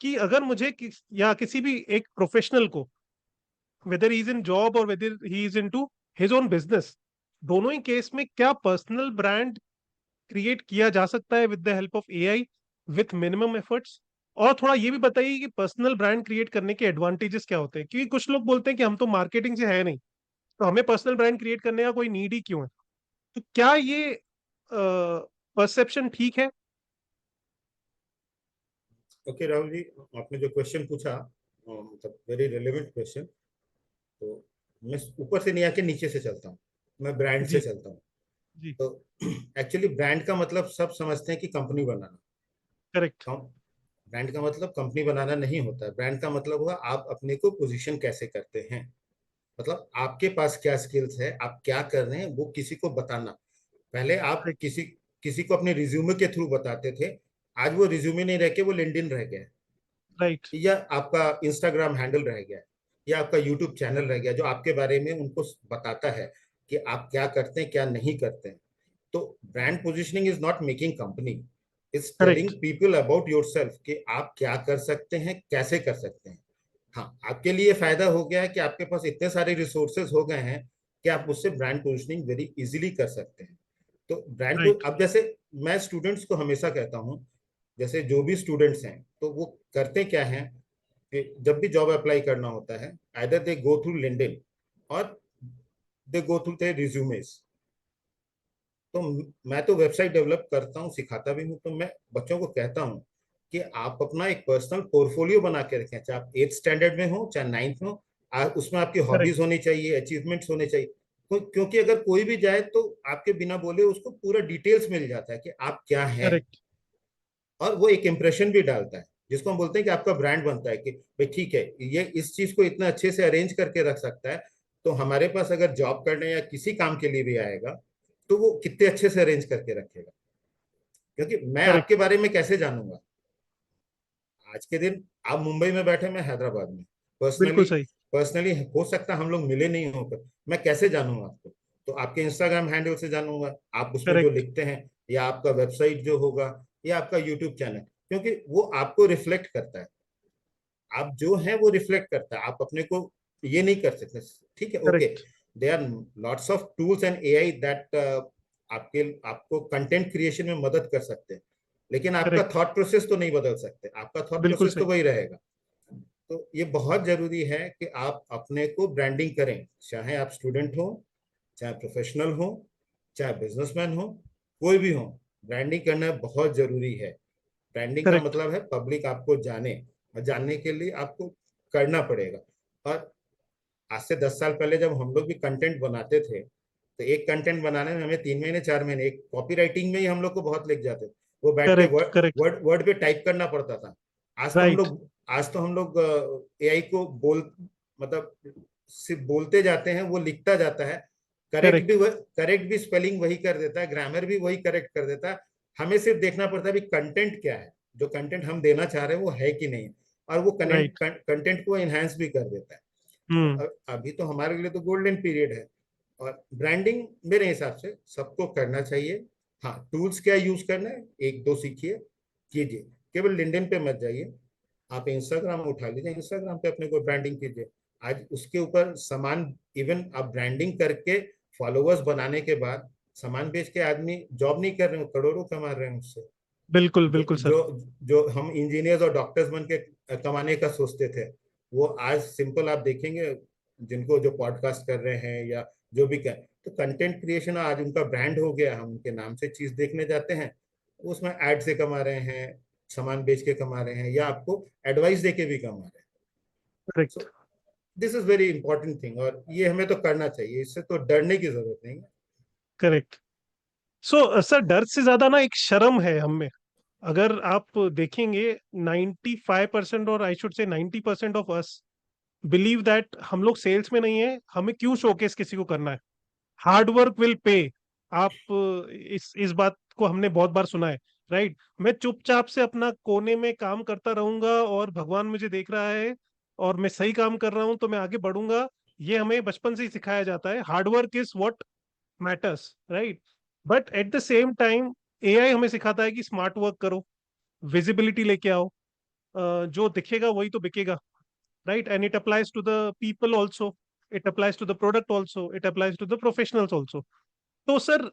कि अगर मुझे या किसी भी एक प्रोफेशनल को, whether he is in job और whether he is into his own business, दोनों ही केस में क्या पर्सनल ब्रांड क्रिएट किया जा सकता है with the help of AI with minimum efforts? और थोड़ा ये भी बताइए कि पर्सनल ब्रांड क्रिएट करने के एडवांटेजेस क्या होते हैं, क्योंकि कुछ लोग बोलते हैं कि हम तो मार्केटिंग से है नहीं, तो हमें पर्सनल ब्रांड क्रिएट करने का कोई नीड ही क्यों है? तो क्या ये परसेप्शन ठीक है? ओके राहुल जी, आपने जो क्वेश्चन पूछा मतलब वेरी रेलेवेंट क्वेश्चन। तो मैं ऊपर से नहीं आके नीचे से चलता हूँ, मैं ब्रांड से जी। चलता हूँ। जी। तो एक्चुअली ब्रांड का मतलब सब समझते हैं कि कंपनी बनाना। करेक्ट। ब्रांड का मतलब कंपनी बनाना नहीं होता है। ब्रांड का मतलब हुआ आप अपने को पोजीशन कैसे करते हैं, मतलब आपके पास क्या स्किल्स है, आप क्या कर रहे हैं, वो किसी को बताना। पहले आप करेक्ट। किसी किसी को अपने रिज्यूमे के थ्रू बताते थे, आज वो रिज्यूमे नहीं रह के वो लिंक्डइन रह गया है, राइट। या आपका इंस्टाग्राम हैंडल रह गया है, या आपका यूट्यूब चैनल रह गया जो आपके बारे में उनको बताता है कि आप क्या करते हैं क्या नहीं करते हैं। तो brand positioning is not making company, is telling correct. People about yourself कि आप क्या कर सकते हैं कैसे कर सकते हैं। हाँ, आपके लिए फायदा हो गया है कि आपके पास इतने सारे रिसोर्सेज हो गए हैं कि आप उससे ब्रांड पोजिशनिंग वेरी इजीली कर सकते हैं। तो ब्रांड को राइट। अब जैसे मैं स्टूडेंट्स को हमेशा कहता हूँ, जैसे जो भी स्टूडेंट्स हैं तो वो करते क्या हैं कि जब भी जॉब अप्लाई करना होता है, either they go through LinkedIn और दे गो थ्रू देयर रिज्यूमेस। तो मैं तो वेबसाइट डेवलप करता हूँ, सिखाता भी हूँ, तो मैं बच्चों को कहता हूँ कि आप अपना एक पर्सनल पोर्टफोलियो बना के रखें, चाहे आप 8th स्टैंडर्ड में हो चाहे 9th में हो। उसमें आपकी करेक्ट। हॉबीज होनी चाहिए, अचीवमेंट्स होने चाहिए। क्योंकि अगर कोई भी जाए तो आपके बिना बोले उसको पूरा डिटेल्स मिल जाता है कि आप क्या हैं, करेक्ट। और वो एक इंप्रेशन भी डालता है जिसको हम बोलते हैं कि आपका ब्रांड बनता है कि भाई ठीक है, ये इस चीज को इतना अच्छे से अरेंज करके रख सकता है, तो हमारे पास अगर जॉब करने या किसी काम के लिए भी आएगा तो वो कितने अच्छे से अरेंज करके रखेगा। क्योंकि मैं आपके करेक्ट। बारे में कैसे जानूंगा? आज के दिन आप मुंबई में बैठे, मैं हैदराबाद में, पर्सनली बिल्कुल सही। पर्सनली हो सकता हम लोग मिले नहीं होकर, मैं कैसे जानूंगा आपको? तो आपके इंस्टाग्राम हैंडल से जानूंगा, आप उसमें जो करेक्ट। लिखते हैं, या आपका वेबसाइट जो होगा, या आपका यूट्यूब चैनल, क्योंकि वो आपको रिफ्लेक्ट करता है। आप जो है वो रिफ्लेक्ट करता है, आप अपने को ये नहीं कर सकते। ठीक है, okay, correct. They are lots of tools and AI that आपके आपको कंटेंट क्रिएशन में मदद कर सकते हैं, लेकिन आपका करेक्ट। थॉट प्रोसेस तो नहीं बदल सकते, आपका थॉट बिल्कुल प्रोसेस तो सही। वही रहेगा। तो ये बहुत जरूरी है कि आप अपने को ब्रांडिंग करें, चाहे आप स्टूडेंट हो, चाहे प्रोफेशनल हो, चाहे बिजनेसमैन हो, कोई भी हो, ब्रांडिंग करना बहुत जरूरी है। ब्रांडिंग का करेक्ट। मतलब है पब्लिक आपको जाने, और जानने के लिए आपको करना पड़ेगा। और आज से 10 साल पहले जब हम लोग भी कंटेंट बनाते थे, तो एक कंटेंट बनाने में हमें 3 महीने 4 महीने एक कॉपी राइटिंग में ही हम लोग को बहुत लग जाते थे। वो बैठ के correct. Word correct. Word word पे टाइप करना पड़ता था। राइट। आज तो हम लोग एआई को मतलब सिर्फ बोलते जाते हैं, वो लिखता जाता है, करेक्ट। करेक्ट भी स्पेलिंग वही कर देता है, ग्रामर भी वही करेक्ट कर देता है। हमें सिर्फ देखना पड़ता है कंटेंट क्या है, जो कंटेंट हम देना चाह रहे हैं वो है कि नहीं। और वो राइट। कंटेंट को एनहांस भी कर देता है। हम्म। अभी तो हमारे लिए तो गोल्डन पीरियड है। और ब्रांडिंग मेरे हिसाब से सबको करना चाहिए। हाँ, टूल्स क्या यूज करना है, एक दो सीखिए, कीजिए। केवल लिंक्डइन पे मत जाइए, आप इंस्टाग्राम उठा लीजिए, इंस्टाग्राम पे अपने को ब्रांडिंग कीजिए। आज उसके ऊपर सामान, इवन आप ब्रांडिंग करके फॉलोअर्स बनाने के बाद सामान बेच के आदमी जॉब नहीं कर रहे हो, करोड़ों कमा रहे हैं उससे। बिल्कुल जो बिल्कुल सर। जो जो हम इंजीनियर्स और डॉक्टर्स बन के कमाने का सोचते थे, वो आज सिंपल आप देखेंगे, जिनको जो पॉडकास्ट कर रहे हैं या जो भी कर, तो कंटेंट क्रिएशन आज उनका ब्रांड हो गया। हम उनके नाम से चीज देखने जाते हैं, उसमें एड से कमा रहे हैं, सामान बेच के कमा रहे हैं, या आपको एडवाइस दे के भी कमा रहे हैं। Correct. So this is very important thing, और ये हमें तो करना चाहिए, इससे तो डरने की जरूरत नहीं है। करेक्ट। सो सर, डर से ज्यादा ना एक शर्म है हम में। अगर आप देखेंगे, 95% और I should say 90% of us believe that हम लोग सेल्स में नहीं है, हमें क्यों शोकेस किसी को करना है, हार्ड वर्क विल पे। आप इस बात को हमने बहुत बार सुना है, राइट। मैं चुपचाप से अपना कोने में काम करता रहूंगा और भगवान मुझे देख रहा है और मैं सही काम कर रहा हूं तो मैं आगे बढ़ूंगा। ये हमें बचपन से ही सिखाया जाता है, hard work is what matters, right. But at the same time AI हमें सिखाता है कि स्मार्ट वर्क करो, विजिबिलिटी लेके आओ। जो दिखेगा वही तो बिकेगा, right? And it applies to the people also, it applies to the product also, it applies to the professionals also. तो सर,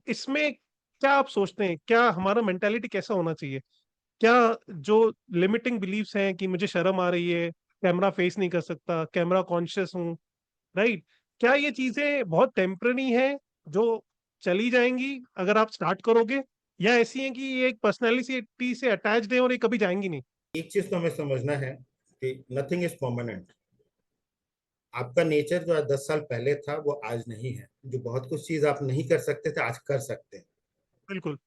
इसमें क्या आप सोचते हैं, क्या हमारा मेंटालिटी कैसा होना चाहिए? क्या जो लिमिटिंग बिलीव्स हैं कि मुझे शर्म आ रही है, कैमरा फेस नहीं कर सकता, कैमरा कॉन्शियस हूँ, राइट, क्या ये चीजें बहुत टेम्पररी हैं जो चली जाएंगी अगर आप स्टार्ट करोगे, या ऐसी हैं कि ये एक पर्सनैलिटी से अटैच्ड है और ये कभी जाएंगी नहीं? एक चीज तो हमें समझना है कि नथिंग इज परमानेंट। आपका नेचर जो आज 10 साल पहले था वो आज नहीं है। जो बहुत कुछ चीज आप नहीं कर सकते थे, आज कर सकते हैं। बिल्कुल।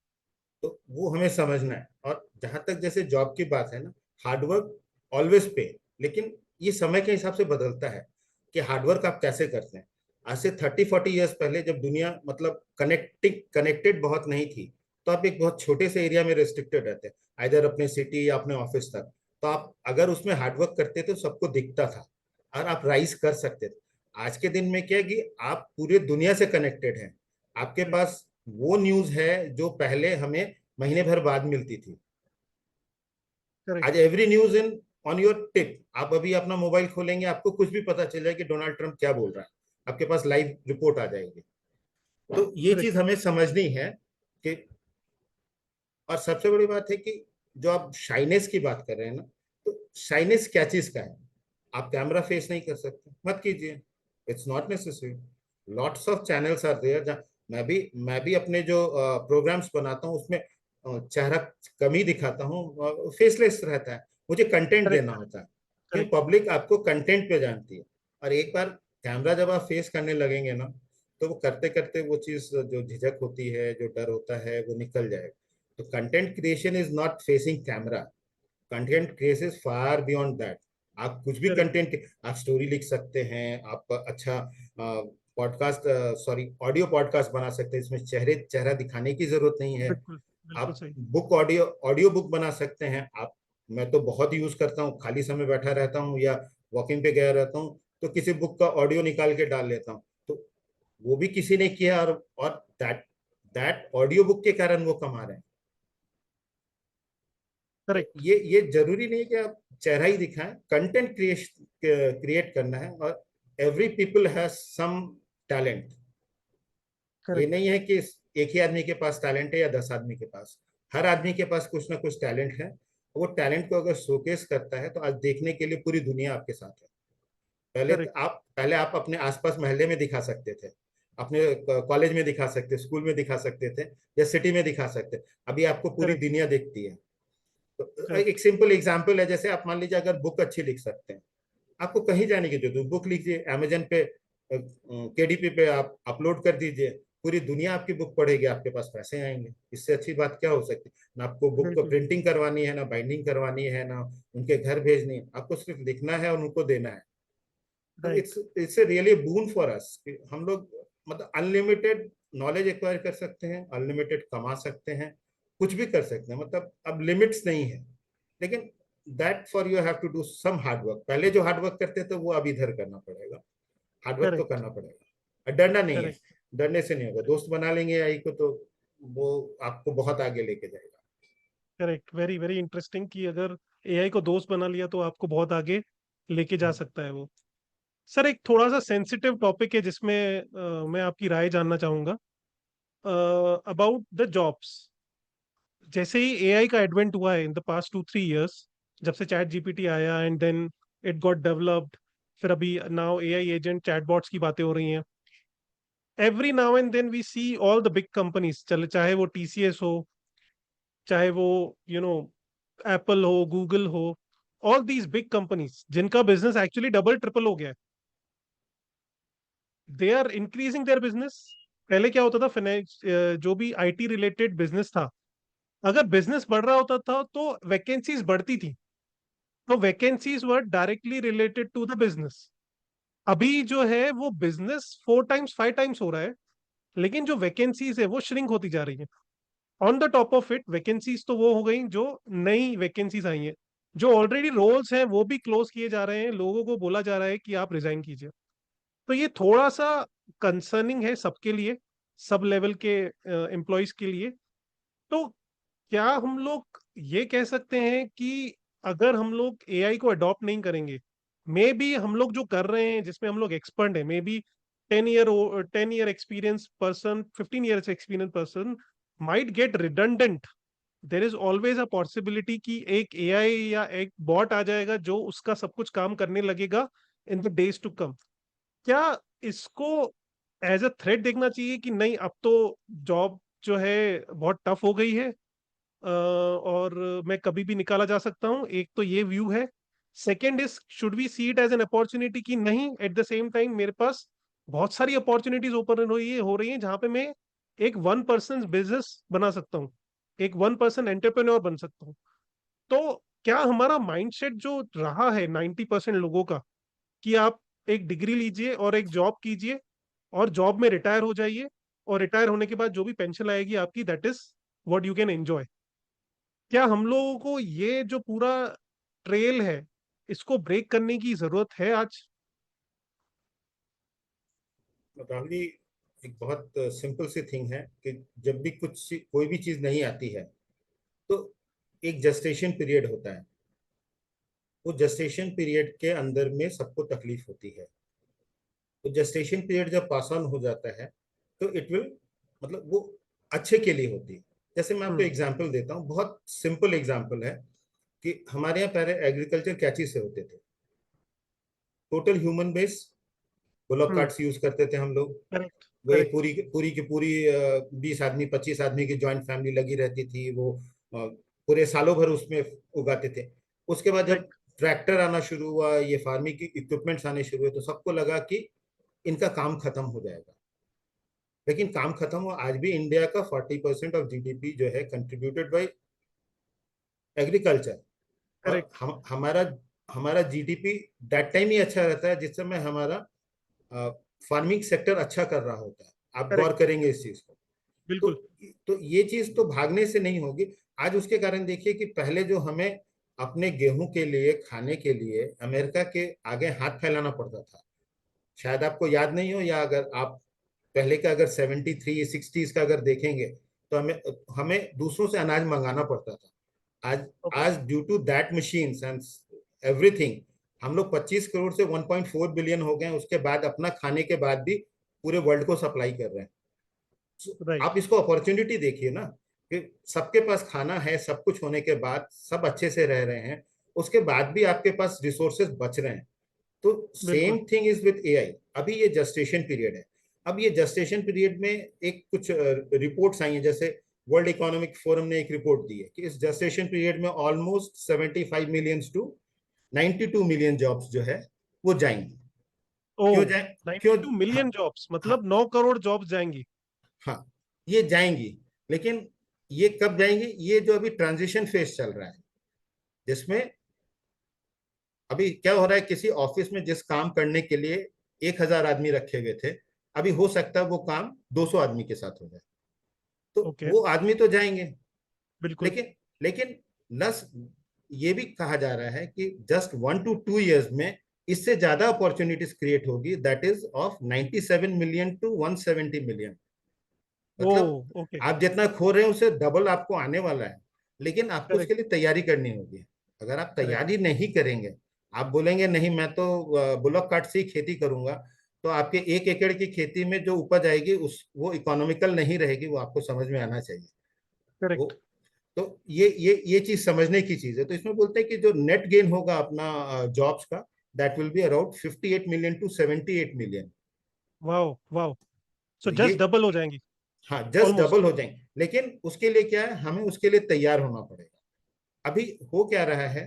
तो वो हमें समझना है। और जहां तक जैसे जॉब की बात है ना, हार्डवर्क ऑलवेज पे, लेकिन ये समय के हिसाब से बदलता है कि हार्डवर्क आप कैसे करते हैं। आज से 30-40 ईयर्स पहले जब दुनिया मतलब कनेक्टेड बहुत नहीं थी, तो आप एक बहुत छोटे से एरिया में रेस्ट्रिक्टेड रहते, आइदर अपने सिटी या अपने ऑफिस तक। तो आप अगर उसमें हार्डवर्क करते थे तो सबको दिखता था और आप राइज कर सकते थे। आज के दिन में क्या है कि आप पूरे दुनिया से कनेक्टेड हैं। आपके पास वो न्यूज है जो पहले हमें महीने भर बाद मिलती थी। आज correct. Every news in on your tip. आप अभी अपना मोबाइल खोलेंगे, आपको कुछ भी पता चल जाए कि डोनाल्ड ट्रंप क्या बोल रहा है, आपके पास लाइव रिपोर्ट आ जाएगी। तो ये करेक्ट। चीज हमें समझनी है कि, और सबसे बड़ी बात है कि जो आप शाइनेस की बात कर रहे हैं ना, तो शाइनेस क्या चीज का है? आप कैमरा फेस नहीं कर सकते, मत कीजिए। It's not necessary. Lots of channels are there. मैं भी अपने जो प्रोग्राम्स बनाता हूँ उसमें चेहरा कम ही दिखाता हूँ, फेसलेस रहता है। मुझे कंटेंट देना करेक्ट। होता है, क्योंकि करेक्ट। पब्लिक आपको कंटेंट पे जानती है। और एक बार कैमरा जब आप फेस करने लगेंगे ना, तो वो करते करते वो चीज, जो झिझक होती है, जो डर होता है, वो निकल जाएगा। तो content creation is not facing camera. Content creation is far beyond that. आप कुछ भी करेक्ट। कंटेंट, आप स्टोरी लिख सकते हैं, आप अच्छा पॉडकास्ट, सॉरी ऑडियो पॉडकास्ट बना सकते हैं। इसमें चेहरा दिखाने की जरूरत नहीं है। बिल्कुल। बिल्कुल आप सही। बुक ऑडियो ऑडियो बुक बना सकते हैं आप। मैं तो बहुत यूज करता हूँ, खाली समय बैठा रहता हूँ या वॉकिंग पे गया रहता हूँ, तो किसी बुक का ऑडियो निकाल के डाल लेता हूँ। तो वो भी किसी ने किया, और दैट दैट ऑडियो बुक के कारण वो कमा रहे हैं। तो करेक्ट। ये जरूरी नहीं कि आप चेहरा ही दिखाएं, कंटेंट क्रिएट करना है। और every people has some talent. ये करेक्ट। नहीं है कि एक ही आदमी के पास टैलेंट है या 10 आदमी के पास। हर आदमी के पास कुछ ना कुछ टैलेंट है। वो टैलेंट को अगर शोकेस करता है तो आज देखने के लिए पूरी दुनिया आपके साथ है। करेक्ट। पहले आप अपने आसपास मोहल्ले में दिखा सकते थे, अपने कॉलेज में दिखा सकते, स्कूल में दिखा सकते थे, या सिटी में दिखा सकते। अभी आपको पूरी करेक्ट। दुनिया देखती है। तो करेक्ट। एक सिंपल एग्जांपल है, जैसे आप मान लीजिए अगर बुक अच्छी लिख सकते हैं, आपको कहीं जाने की जरूरत, बुक लिखिए अमेजन पे, केडीपी पे आप अपलोड कर दीजिए, पूरी दुनिया आपकी बुक पढ़ेगी, आपके पास पैसे आएंगे। इससे अच्छी बात क्या हो सकती है? ना आपको बुक को बिल्कुल। प्रिंटिंग करवानी है, ना बाइंडिंग करवानी है, ना उनके घर भेजनी है। आपको सिर्फ लिखना है और उनको देना है। तो right. It's it's a really boon for us. हम लोग मतलब अनलिमिटेड नॉलेज एक्वायर कर सकते हैं, अनलिमिटेड कमा सकते हैं, कुछ भी कर सकते हैं। मतलब अब लिमिट्स नहीं है। लेकिन that for you have to do some hard work. पहले जो हार्ड वर्क करते थे वो अब इधर करना पड़ेगा, हार्ड वर्क तो करेक्ट। करना पड़ेगा, और डरना नहीं है। करेक्ट। डरने से नहीं होगा, दोस्त बना लेंगे एआई को तो वो आपको बहुत आगे लेके जाएगा। करेक्ट, वेरी वेरी इंटरेस्टिंग कि अगर एआई को दोस्त बना लिया तो आपको बहुत आगे लेके जा सकता है वो। सर एक थोड़ा सा सेंसिटिव टॉपिक है जिसमें मैं आपकी राय जानना चाहूंगा अबाउट द जॉब्स। जैसे ही एआई का एडवेंट हुआ है इन द पास्ट 2-3 इयर्स, जब से चैट जीपीटी आया and then it got developed, फिर अभी नाउ एआई एजेंट चैटबॉट्स की बातें हो रही हैं। Every now and then we see all the big companies, चले चाहे वो टीसीएस हो, चाहे वो एप्पल हो, गूगल हो, ऑल दीज बिग कंपनीज जिनका बिजनेस एक्चुअली डबल ट्रिपल हो गया है, they are increasing their business. पहले क्या होता था, फाइनेंस जो भी आईटी रिलेटेड बिजनेस था, अगर बिजनेस बढ़ रहा होता था तो वैकेंसीज बढ़ती थी, तो vacancies were directly related to the business. अभी जो है वो बिजनेस 4 टाइम्स 5 टाइम्स हो रहा है, लेकिन जो वैकेंसीज है वो श्रिंक होती जा रही है। On the top of it, vacancies तो वो हो गई जो नई वैकेंसीज आई हैं, जो ऑलरेडी रोल्स हैं वो भी क्लोज किए जा रहे हैं, लोगों को बोला जा रहा है कि आप रिजाइन कीजिए। तो ये थोड़ा सा कंसर्निंग है सबके लिए, सब लेवल के एम्प्लॉयज के लिए। तो क्या हम लोग ये कह सकते हैं कि अगर हम लोग एआई को अडॉप्ट नहीं करेंगे, मे बी हम लोग जो कर रहे हैं जिसमें हम लोग एक्सपर्ट हैं, may be 10 year experience person, 15 year experience person might get redundant. There is always a possibility कि एक एआई या एक बॉट आ जाएगा जो उसका सब कुछ काम करने लगेगा in the days to come. क्या इसको एज अ थ्रेट देखना चाहिए कि नहीं, अब तो जॉब जो है बहुत टफ हो गई है और मैं कभी भी निकाला जा सकता हूँ, एक तो ये व्यू है। Second is, should we see it as an opportunity कि नहीं, एट द सेम टाइम मेरे पास बहुत सारी अपॉर्चुनिटीज ओपन हो रही है जहां पे मैं एक वन पर्सन बिजनेस बना सकता हूँ, एक वन पर्सन एंटरप्रेन्योर बन सकता हूँ। तो क्या हमारा माइंडसेट जो रहा है 90% लोगों का, कि आप एक डिग्री लीजिए और एक जॉब कीजिए और जॉब में रिटायर हो जाइए, और रिटायर होने के बाद जो भी पेंशन आएगी आपकी, that is what you can enjoy. क्या हम लोगों को ये जो पूरा ट्रेल है इसको ब्रेक करने की जरूरत है आज? राहुल जी, एक बहुत सिंपल सी थिंग है कि जब भी कोई भी चीज नहीं आती है तो एक जस्टेशन पीरियड होता है। वो जस्टेशन पीरियड के अंदर में सबको तकलीफ होती है। तो जस्टेशन पीरियड जब पास ऑन हो जाता है तो इट विल, मतलब वो अच्छे के लिए होती है। जैसे मैं आपको हम्म। एग्जांपल देता हूँ, बहुत सिंपल एग्जांपल है कि हमारे यहाँ पहले एग्रीकल्चर क्या चीज से होते थे? टोटल ह्यूमन बेस, बुलॉक हम्म। कार्ट्स यूज करते थे हम लोग। करेक्ट। वो एक करेक्ट। पूरी पूरी की पूरी 20 आदमी 25 आदमी की जॉइंट फैमिली लगी रहती थी। वो पूरे सालों भर उसमें उगाते थे। उसके बाद जब करेक्ट। ट्रैक्टर आना शुरू हुआ, ये फार्मिंग की इक्विपमेंट्स आने शुरू हुए, तो सबको लगा कि इनका काम खत्म हो जाएगा। लेकिन काम खत्म हुआ, आज भी इंडिया का 40% ऑफ जीडीपी जो है कंट्रीब्यूटेड बाय एग्रीकल्चर। और करेक्ट। हमारा हमारा जीडीपी दैट टाइम ही अच्छा रहता है जिस समय हमारा फार्मिंग सेक्टर अच्छा कर रहा होता है। आप गौर करेक्ट। करेंगे इस चीज को। तो बिल्कुल। तो ये चीज तो भागने से नहीं होगी। आज उसके कारण देखिए कि पहले जो हमें अपने गेहूं के लिए, खाने के लिए अमेरिका के आगे हाथ फैलाना पड़ता था। शायद आपको याद नहीं हो, या अगर आप पहले का अगर 73 60s का अगर देखेंगे तो हमें हमें दूसरों से अनाज मंगाना पड़ता था। आज ओके। आज due to that machines and everything, हम लोग 25 करोड़ से 1.4 बिलियन हो गए हैं। उसके बाद अपना खाने के बाद भी पूरे वर्ल्ड को सप्लाई कर रहे हैं। राइट। आप इसको अपॉर्चुनिटी देखिए ना, कि सबके पास खाना है, सब कुछ होने के बाद सब अच्छे से रह रहे हैं, उसके बाद भी आपके पास रिसोर्सेज बच रहे हैं। तो बिल्कुल। Same thing is with AI. अभी ये जस्टेशन पीरियड है। अब ये जस्टेशन पीरियड में एक कुछ रिपोर्ट्स आई हैं, जैसे वर्ल्ड इकोनॉमिक फोरम ने एक रिपोर्ट दी है कि इस जस्टेशन पीरियड में almost 75 million to 92 million jobs जो है वो जाएंगी। ओ, क्यों जाए? क्यों? 92 मिलियन हाँ, जॉब्स हाँ, मतलब 9 करोड़ जॉब्स जाएंगी। हाँ, ये जाएंगी। लेकिन ये कब जाएंगी? ये जो अभी ट्रांजिशन फेज चल रहा है, जिसमें अभी क्या हो रहा है, किसी ऑफिस में जिस काम करने के लिए 1,000 आदमी रखे गए थे, अभी हो सकता है वो काम 200 आदमी के साथ हो जाए। तो ओके। वो आदमी तो जाएंगे। बिल्कुल। लेकिन लेकिन न ये भी कहा जा रहा है कि जस्ट 1 to 2 years में इससे ज्यादा अपॉर्चुनिटीज क्रिएट होगी, that is of 97 million to 170 million। ओ, मतलब ओके। आप जितना खो रहे हैं उससे डबल आपको आने वाला है, लेकिन आपको उसके करेक्ट, लिए तैयारी करनी होगी। अगर आप करेक्ट, तैयारी नहीं करेंगे, आप बोलेंगे नहीं मैं तो बुलॉक कार्ट से ही खेती करूंगा, तो आपके 1 एकड़ की खेती में जो उपज आएगी उस वो इकोनॉमिकल नहीं रहेगी, वो आपको समझ में आना चाहिए। वो करेक्ट। तो ये चीज समझने की चीज है। तो इसमें बोलते हैं कि जो नेट गेन होगा अपना जॉब्स का, that will be around 58 million to 78 million। Wow, wow. So तो ये, जस्ट डबल हो जाएंगी। हाँ जस्ट ऑलमोस्ट। डबल हो जाएंगे, लेकिन उसके लिए क्या है, हमें उसके लिए तैयार होना पड़ेगा। अभी हो क्या रहा है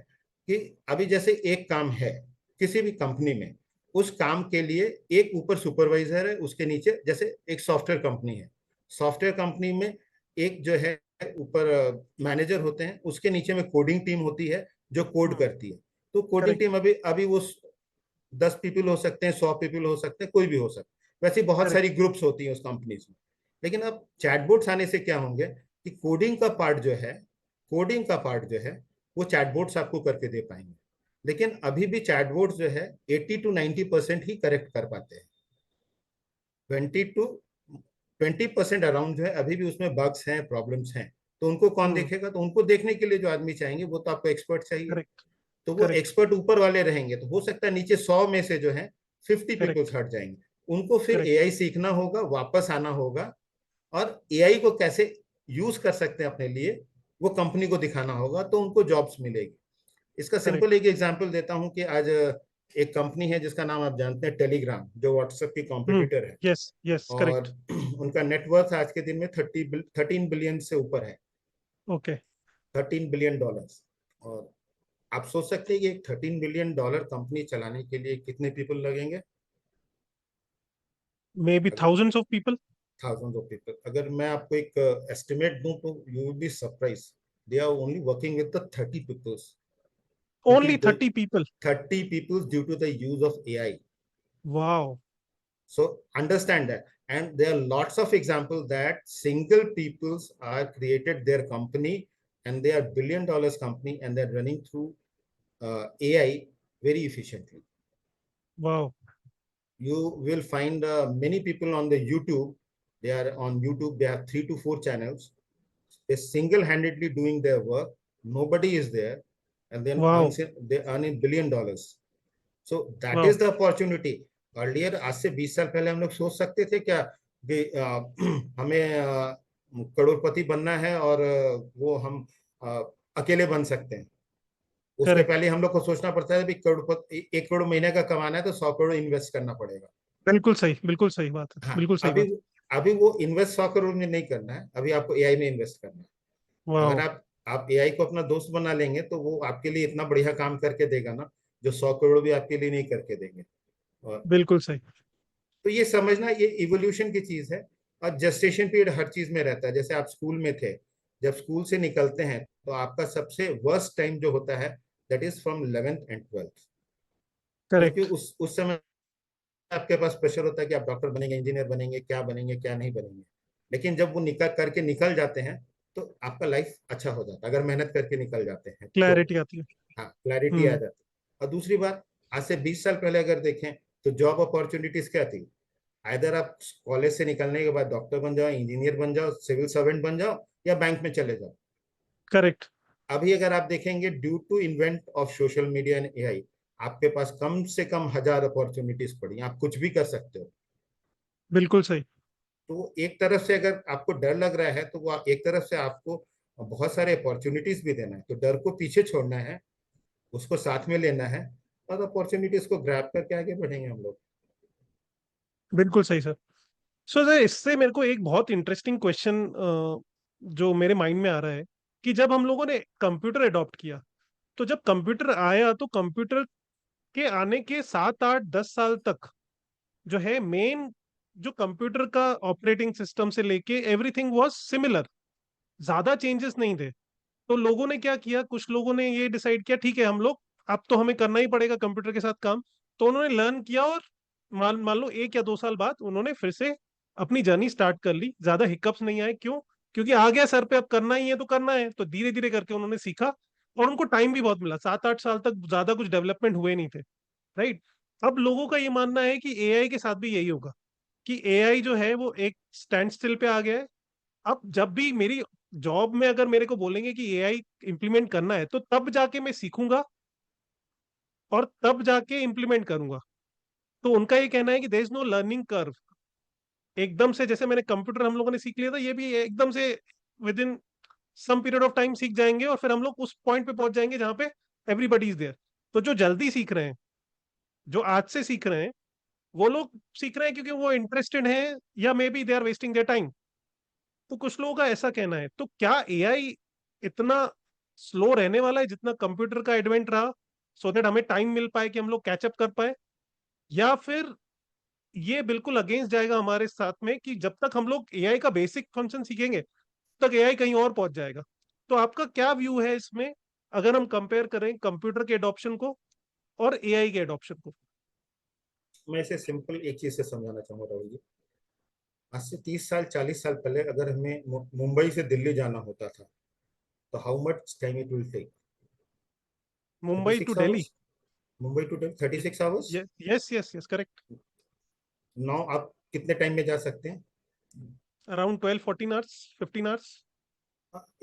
कि अभी जैसे एक काम है किसी भी कंपनी में, उस काम के लिए एक ऊपर सुपरवाइजर है, उसके नीचे जैसे एक सॉफ्टवेयर कंपनी है, सॉफ्टवेयर कंपनी में एक जो है ऊपर मैनेजर होते हैं, उसके नीचे में कोडिंग टीम होती है जो कोड हम्म। करती है। तो कोडिंग करेक्ट, टीम अभी अभी वो 10 पीपल हो सकते हैं, 100 पीपल हो सकते हैं, कोई भी हो सकता है, वैसे बहुत सारी करेक्ट, ग्रुप्स होती हैं उस कंपनीज में। लेकिन अब चैटबोट्स आने से क्या होंगे कि कोडिंग का पार्ट जो है, कोडिंग का पार्ट जो है वो चैटबोट्स आपको करके दे पाएंगे। लेकिन अभी भी चैटबोट्स जो है 80 to 90% ही करेक्ट कर पाते हैं। 20 to 20% अराउंड जो है अभी भी उसमें बग्स हैं, प्रॉब्लम्स हैं। तो उनको कौन हम्म। देखेगा? तो उनको देखने के लिए जो आदमी चाहेंगे वो तो आपको एक्सपर्ट चाहिए। करेक्ट, तो वो करेक्ट, एक्सपर्ट ऊपर वाले रहेंगे, तो हो सकता है नीचे 100 में से जो है 50 पीपल्स करेक्ट, हट जाएंगे। उनको फिर करेक्ट, एआई सीखना होगा, वापस आना होगा, और एआई को कैसे यूज कर सकते हैं अपने लिए वो कंपनी को दिखाना होगा, तो उनको जॉब्स मिलेगी। इसका सिंपल करेक्ट। एक एग्जांपल देता हूं कि आज एक कंपनी है जिसका नाम आप जानते हैं, टेलीग्राम, जो व्हाट्सएप की हम्म। कॉम्पिटिटर है। यस, यस, और करेक्ट। उनका नेटवर्थ आज के दिन में 13 बिलियन से ऊपर है। ओके। $13 बिलियन। और आप सोच सकते हैं कि एक $13 बिलियन कंपनी चलाने के लिए कितने पीपल लगेंगे? मे बी अगर thousands of people. Thousand of people, अगर मैं आपको एक एस्टिमेट दूं तो you will be surprise, they are only working with the 30 peoples, क्योंकि only 30 people? 30 peoples due to the use of AI. Wow. So understand that. And there are lots of examples that single peoples are created their company, and they are $1 billion company, and they're running through AI very efficiently. Wow. You will find many people on the YouTube. They are on YouTube. They have 3 to 4 channels. They're single-handedly doing their work. Nobody is there, and then wow. they earn $1 billion. So that wow. Is the opportunity. Earlier, आज से 20 साल पहले हम लोग सोच सकते थे क्या कि हमें करोड़पति बनना है और वो हम आ, अकेले बन सकते हैं? उसके करेक्ट। पहले हम लोग को सोचना पड़ता है कि करोड़पति 1 करोड़ महीने का कमाना है तो 100 करोड़ इन्वेस्ट करना पड़ेगा। बिल्कुल सही बात है, हाँ, बिल्कुल सही अभी बात अभी वो इन्वेस्ट 100 करोड़ में नहीं करना है, अभी आपको एआई में इन्वेस्ट करना है। है। अगर वाओ। आप एआई को अपना दोस्त बना लेंगे तो वो आपके लिए इतना बढ़िया काम करके देगा ना, जो 100 करोड़ भी आपके लिए नहीं करके देंगे। और बिल्कुल सही। तो ये समझना, ये इवोल्यूशन की चीज है। और जेस्टेशन पीरियड हर चीज में रहता है। जैसे आप स्कूल में थे, जब स्कूल से निकलते हैं तो आपका सबसे वर्स्ट टाइम जो होता है, that is from 11th and 12th। क्योंकि करेक्ट। उस समय आपके पास प्रेशर होता है कि आप डॉक्टर बनेंगे, इंजीनियर बनेंगे, क्या बनेंगे क्या नहीं बनेंगे। लेकिन जब वो निकल करके निकल जाते हैं तो आपका लाइफ अच्छा हो जाता है, अगर मेहनत करके निकल जाते हैं तो। क्लैरिटी आती है। हाँ, क्लैरिटी आ हम्म। जाती है। और दूसरी बात, आज से 20 साल पहले अगर देखें तो जॉब अपॉर्चुनिटीज क्या थी? आइदर आप कॉलेज से निकलने के बाद डॉक्टर बन जाओ, इंजीनियर बन जाओ, सिविल सर्वेंट बन जाओ, या बैंक में चले जाओ। करेक्ट। अभी अगर आप देखेंगे, due to invent of social media and AI, आपके पास कम से कम 1000 अपॉर्चुनिटीज पड़ी, आप कुछ भी कर सकते हो। बिल्कुल सही। तो एक तरफ से अगर आपको डर लग रहा है तो वो एक तरफ से आपको बहुत सारे अपॉर्चुनिटीज भी देना है, तो डर को पीछे छोड़ना है, उसको साथ में लेना है, और अपॉर्चुनिटीज को ग्रैब करके आगे बढ़ेंगे हम लोग। बिल्कुल सही सर। सो सर, इससे मेरे को एक बहुत इंटरेस्टिंग क्वेश्चन जो मेरे माइंड में आ रहा है कि जब हम लोगों ने कंप्यूटर अडॉप्ट किया, तो जब कंप्यूटर आया तो कंप्यूटर के आने के 7 8 10 साल तक जो है मेन, जो कंप्यूटर का ऑपरेटिंग सिस्टम से लेके एवरीथिंग वाज सिमिलर। ज्यादा चेंजेस नहीं थे। तो लोगों ने क्या किया, कुछ लोगों ने ये डिसाइड किया ठीक है हम लोग, अब तो हमें करना ही पड़ेगा कंप्यूटर के साथ काम। तो उन्होंने लर्न किया और मान मान लो 1 या 2 साल बाद उन्होंने फिर से अपनी जर्नी स्टार्ट कर ली। ज्यादा हिकअप्स नहीं आए। क्यों? क्योंकि आ गया सर पे, अब करना ही है तो करना है, तो धीरे धीरे करके उन्होंने सीखा और उनको टाइम भी बहुत मिला, 7-8 साल तक ज्यादा कुछ डेवलपमेंट हुए नहीं थे, राइट। अब लोगों का ये मानना है कि एआई के साथ भी यही होगा, कि एआई जो है वो एक स्टैंड स्टिल पे आ गया है। अब जब भी मेरी जॉब में अगर मेरे को बोलेंगे कि एआई इम्प्लीमेंट करना है, तो तब जाके मैं सीखूंगा और तब जाके इम्प्लीमेंट करूंगा। तो उनका ये कहना है कि there is no learning curve. एकदम से जैसे मैंने कंप्यूटर हम लोगों ने सीख लिया था, ये भी एकदम से within some period of time सीख जाएंगे, और फिर हम लोग उस पॉइंट पे पहुंच जाएंगे जहां पे एवरीबडी इज देयर। तो जो जल्दी सीख रहे हैं, जो आज से सीख रहे हैं, वो लोग सीख रहे हैं क्योंकि वो इंटरेस्टेड हैं, या maybe they are wasting their time. तो कुछ लोगों का ऐसा कहना है। तो क्या एआई इतना स्लो रहने वाला है जितना कंप्यूटर का एडवेंट रहा, सो दैट हमें टाइम मिल पाए कि हम लोग कैचअप कर पाए, या फिर ये बिल्कुल अगेंस्ट जाएगा हमारे साथ में कि जब तक हम लोग एआई का बेसिक फंक्शन सीखेंगे तब तक एआई कहीं और पहुंच जाएगा। तो आपका क्या व्यू है इसमें, अगर हम कंपेयर करें कंप्यूटर के एडॉप्शन को और एआई के एडॉप्शन को? मैं इसे सिंपल एक चीज से समझाना चाहूंगा राहुल जी। आज से 30 साल 40 साल पहले अगर हमें मुंबई से दिल्ली जाना होता था, तो how much time it will take? Thirty Mumbai to six Delhi. Hours Mumbai to Delhi 36 hours. Yes yes yes, correct. Now आप कितने टाइम में जा सकते हैं? Around 12-14 hours, 15 hours.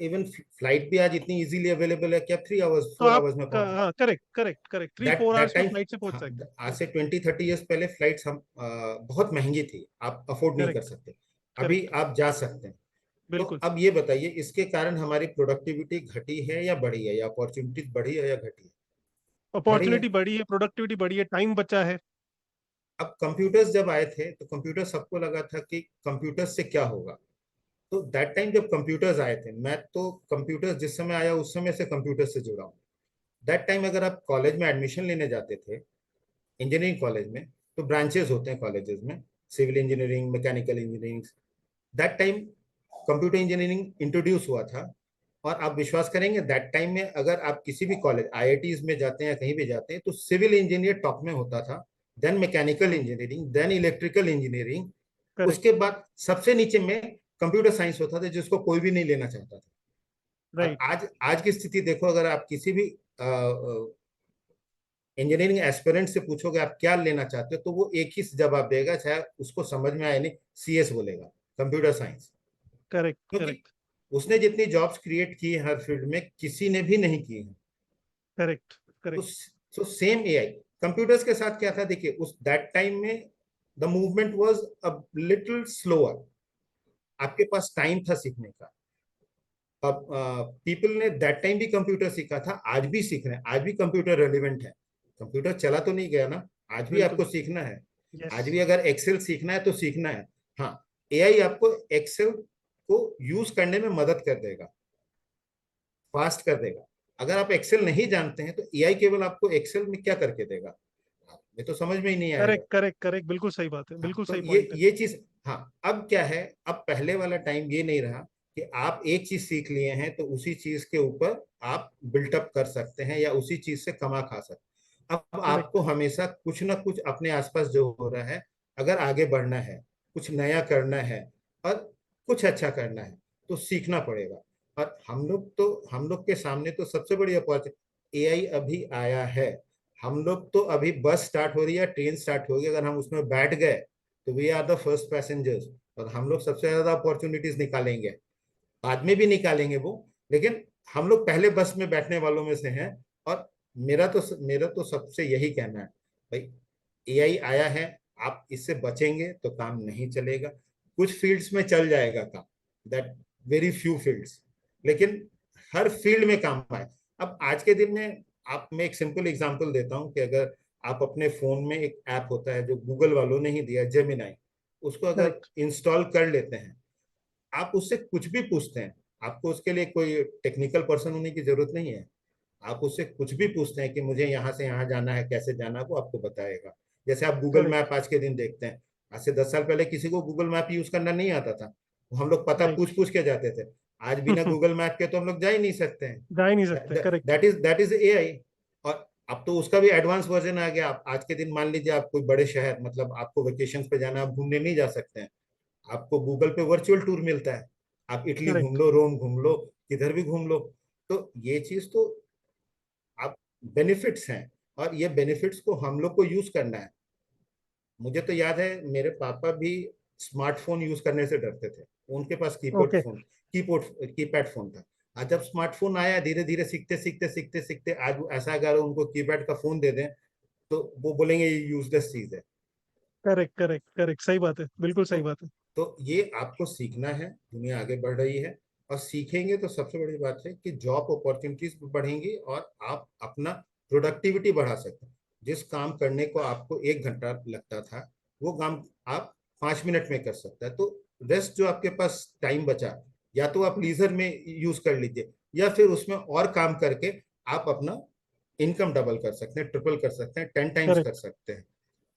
Even flight भी आज इतनी इजीली अवेलेबल है कि आप 3 आवर्स तो 4 आवर्स आप, में पहुंच। हाँ, correct correct correct, three that four that hours में टाइम, फ्लाइट से पहुंच हाँ, सकते हैं। आज से 20-30 ईयर्स पहले फ्लाइट्स हम बहुत महंगी थी, आप अफोर्ड नहीं कर करेक्ट सकते। अभी करेक्ट, आप जा सकते हैं। तो बिल्कुल। अब ये बताइए, इसके कारण हमारी प्रोडक्टिविटी घटी है या बढ़ी है, या अपॉर्चुनिटीज बढ़ी है या घटी है? बढ़ी है। अपॉर्चुनिटी बढ़ी है, प्रोडक्टिविटी बढ़ी है, टाइम बचा है। अब कंप्यूटर्स जब आए थे तो कंप्यूटर सबको लगा था कि कंप्यूटर्स से क्या होगा। तो दैट टाइम जब कंप्यूटर्स आए थे, मैं तो कंप्यूटर्स जिस समय आया उस समय से कंप्यूटर से जुड़ा हूँ। दैट टाइम अगर आप कॉलेज में एडमिशन लेने जाते थे, इंजीनियरिंग कॉलेज में, तो ब्रांचेस होते हैं कॉलेजेस में, civil engineering, mechanical engineering. That time computer engineering introduce हुआ था। और आप विश्वास करेंगे, दैट टाइम में अगर आप किसी भी कॉलेज आईआईटीज में जाते हैं या कहीं भी जाते हैं, तो सिविल इंजीनियर टॉप में होता था, then mechanical hmm. Engineering, then electrical engineering. उसके करेक्ट। बाद सबसे नीचे में कंप्यूटर साइंस होता था, जिसको कोई भी नहीं लेना चाहता था। और राइट। आज आज की स्थिति देखो, अगर आप किसी भी इंजीनियरिंग एस्पिरेंट से पूछोगे आप क्या लेना चाहते हो, तो वो एक ही जवाब देगा, चाहे उसको समझ में आए नहीं, सीएस बोलेगा, कंप्यूटर साइंस। करेक्ट क्योंकि करेक्ट उसने जितनी जॉब्स क्रिएट की है हर फील्ड में, किसी ने भी नहीं की है। करेक्ट तो करेक्ट। तो सेम एआई कंप्यूटर्स के साथ क्या था, देखिए उस दैट टाइम में the movement was a little slower. आपके पास टाइम था सीखने का। अब पीपल ने दैट टाइम भी कंप्यूटर सीखा था, आज भी सीख रहे हैं, आज भी कंप्यूटर रेलिवेंट है। कंप्यूटर चला तो नहीं गया ना, आज भी बिल्कुल। आपको सीखना है। यस। आज भी अगर एक्सेल सीखना है तो सीखना है। हाँ, एआई आपको एक्सेल को यूज करने में मदद कर देगा, फास्ट कर देगा। अगर आप एक्सेल नहीं जानते हैं तो एआई केवल आपको एक्सेल में क्या करके देगा, ये तो समझ में ही नहीं आएगा। करेक्ट करेक्ट करेक्ट, बिल्कुल सही बात है, हाँ, बिल्कुल तो सही ये पॉइंट है। ये चीज। हाँ, अब क्या है, अब पहले वाला टाइम ये नहीं रहा कि आप एक चीज सीख लिए हैं तो उसी चीज के ऊपर आप बिल्टअप कर सकते हैं या उसी चीज से कमा खा सकते हैं। अब आपको करेक्ट हमेशा कुछ ना कुछ अपने आसपास जो हो रहा है, अगर आगे बढ़ना है, कुछ नया करना है और कुछ अच्छा करना है, तो सीखना पड़ेगा। और हम लोग के सामने तो सबसे बड़ी अपॉर्चुनिटी एआई अभी आया है। हम लोग तो अभी बस स्टार्ट हो रही है, ट्रेन स्टार्ट होगी, अगर हम उसमें बैठ गए तो we are the first passengers. और हम लोग सबसे ज्यादा अपॉर्चुनिटीज निकालेंगे, बाद में भी निकालेंगे वो, लेकिन हम लोग पहले बस में बैठने वालों में से हैं। और मेरा तो सबसे यही कहना है भाई, एआई आया है, आप इससे बचेंगे तो काम नहीं चलेगा। कुछ फील्ड्स में चल जाएगा काम, दैट वेरी फ्यू फील्ड्स, लेकिन हर फील्ड में काम आए। अब आज के दिन में आप, मैं एक सिंपल एग्जांपल देता हूं कि अगर आप अपने फोन में एक ऐप होता है जो गूगल वालों ने ही दिया, जेमिनाई, उसको अगर करेक्ट इंस्टॉल कर लेते हैं, आप उससे कुछ भी पूछते हैं, आपको उसके लिए कोई टेक्निकल पर्सन होने की जरूरत नहीं है। आप उससे कुछ भी पूछते हैं कि मुझे यहाँ से यहाँ जाना है, कैसे जाना है, वो आपको बताएगा। जैसे आप गूगल करेक्ट। मैप आज के दिन देखते हैं, आज से 10 साल पहले किसी को गूगल मैप यूज करना नहीं आता था, हम लोग पता राइट। पूछ पूछ के जाते थे। आज बिना गूगल मैप के तो हम लोग जा ही नहीं सकते हैं। जा ही नहीं सकते, करेक्ट। That is AI. और अब तो उसका भी एडवांस वर्जन आ गया। आप आज के दिन मान लीजिए आप कोई बड़े शहर, मतलब आपको वेकेशन पे जाना, आप घूमने नहीं जा सकते हैं, आपको गूगल पे वर्चुअल टूर मिलता है। आप इटली घूम करेक्ट। लो, रोम घूम लो, किधर भी घूम लो। तो ये चीज तो बेनिफिट्स हैं, और ये बेनिफिट्स को हम लोग को यूज करना है। मुझे तो याद है मेरे पापा भी स्मार्टफोन यूज करने से डरते थे। उनके पास ओके। कीबोर्ड कीपैड फोन था। आज जब स्मार्टफोन आया, धीरे धीरे सीखते सीखते सीखते सीखते आज ऐसा अगर उनको कीपैड का फोन दे दें तो वो बोलेंगे ये यूजलेस चीज है। करेक्ट करेक्ट करेक्ट, सही बात है, बिल्कुल तो सही बात है। तो ये आपको सीखना है, दुनिया आगे बढ़ रही है, और सीखेंगे तो सबसे बड़ी बात है कि जॉब अपॉर्चुनिटीज बढ़ेंगी और आप अपना प्रोडक्टिविटी बढ़ा सकते हैं। जिस काम करने को आपको 1 घंटा लगता था, वो काम आप 5 मिनट में कर सकते हैं। तो रेस्ट जो आपके पास टाइम बचा, या तो आप लीजर में यूज कर लीजिए, या फिर उसमें और काम करके आप अपना इनकम डबल कर सकते हैं, ट्रिपल कर सकते हैं, 10 टाइम्स कर करेक्ट सकते हैं।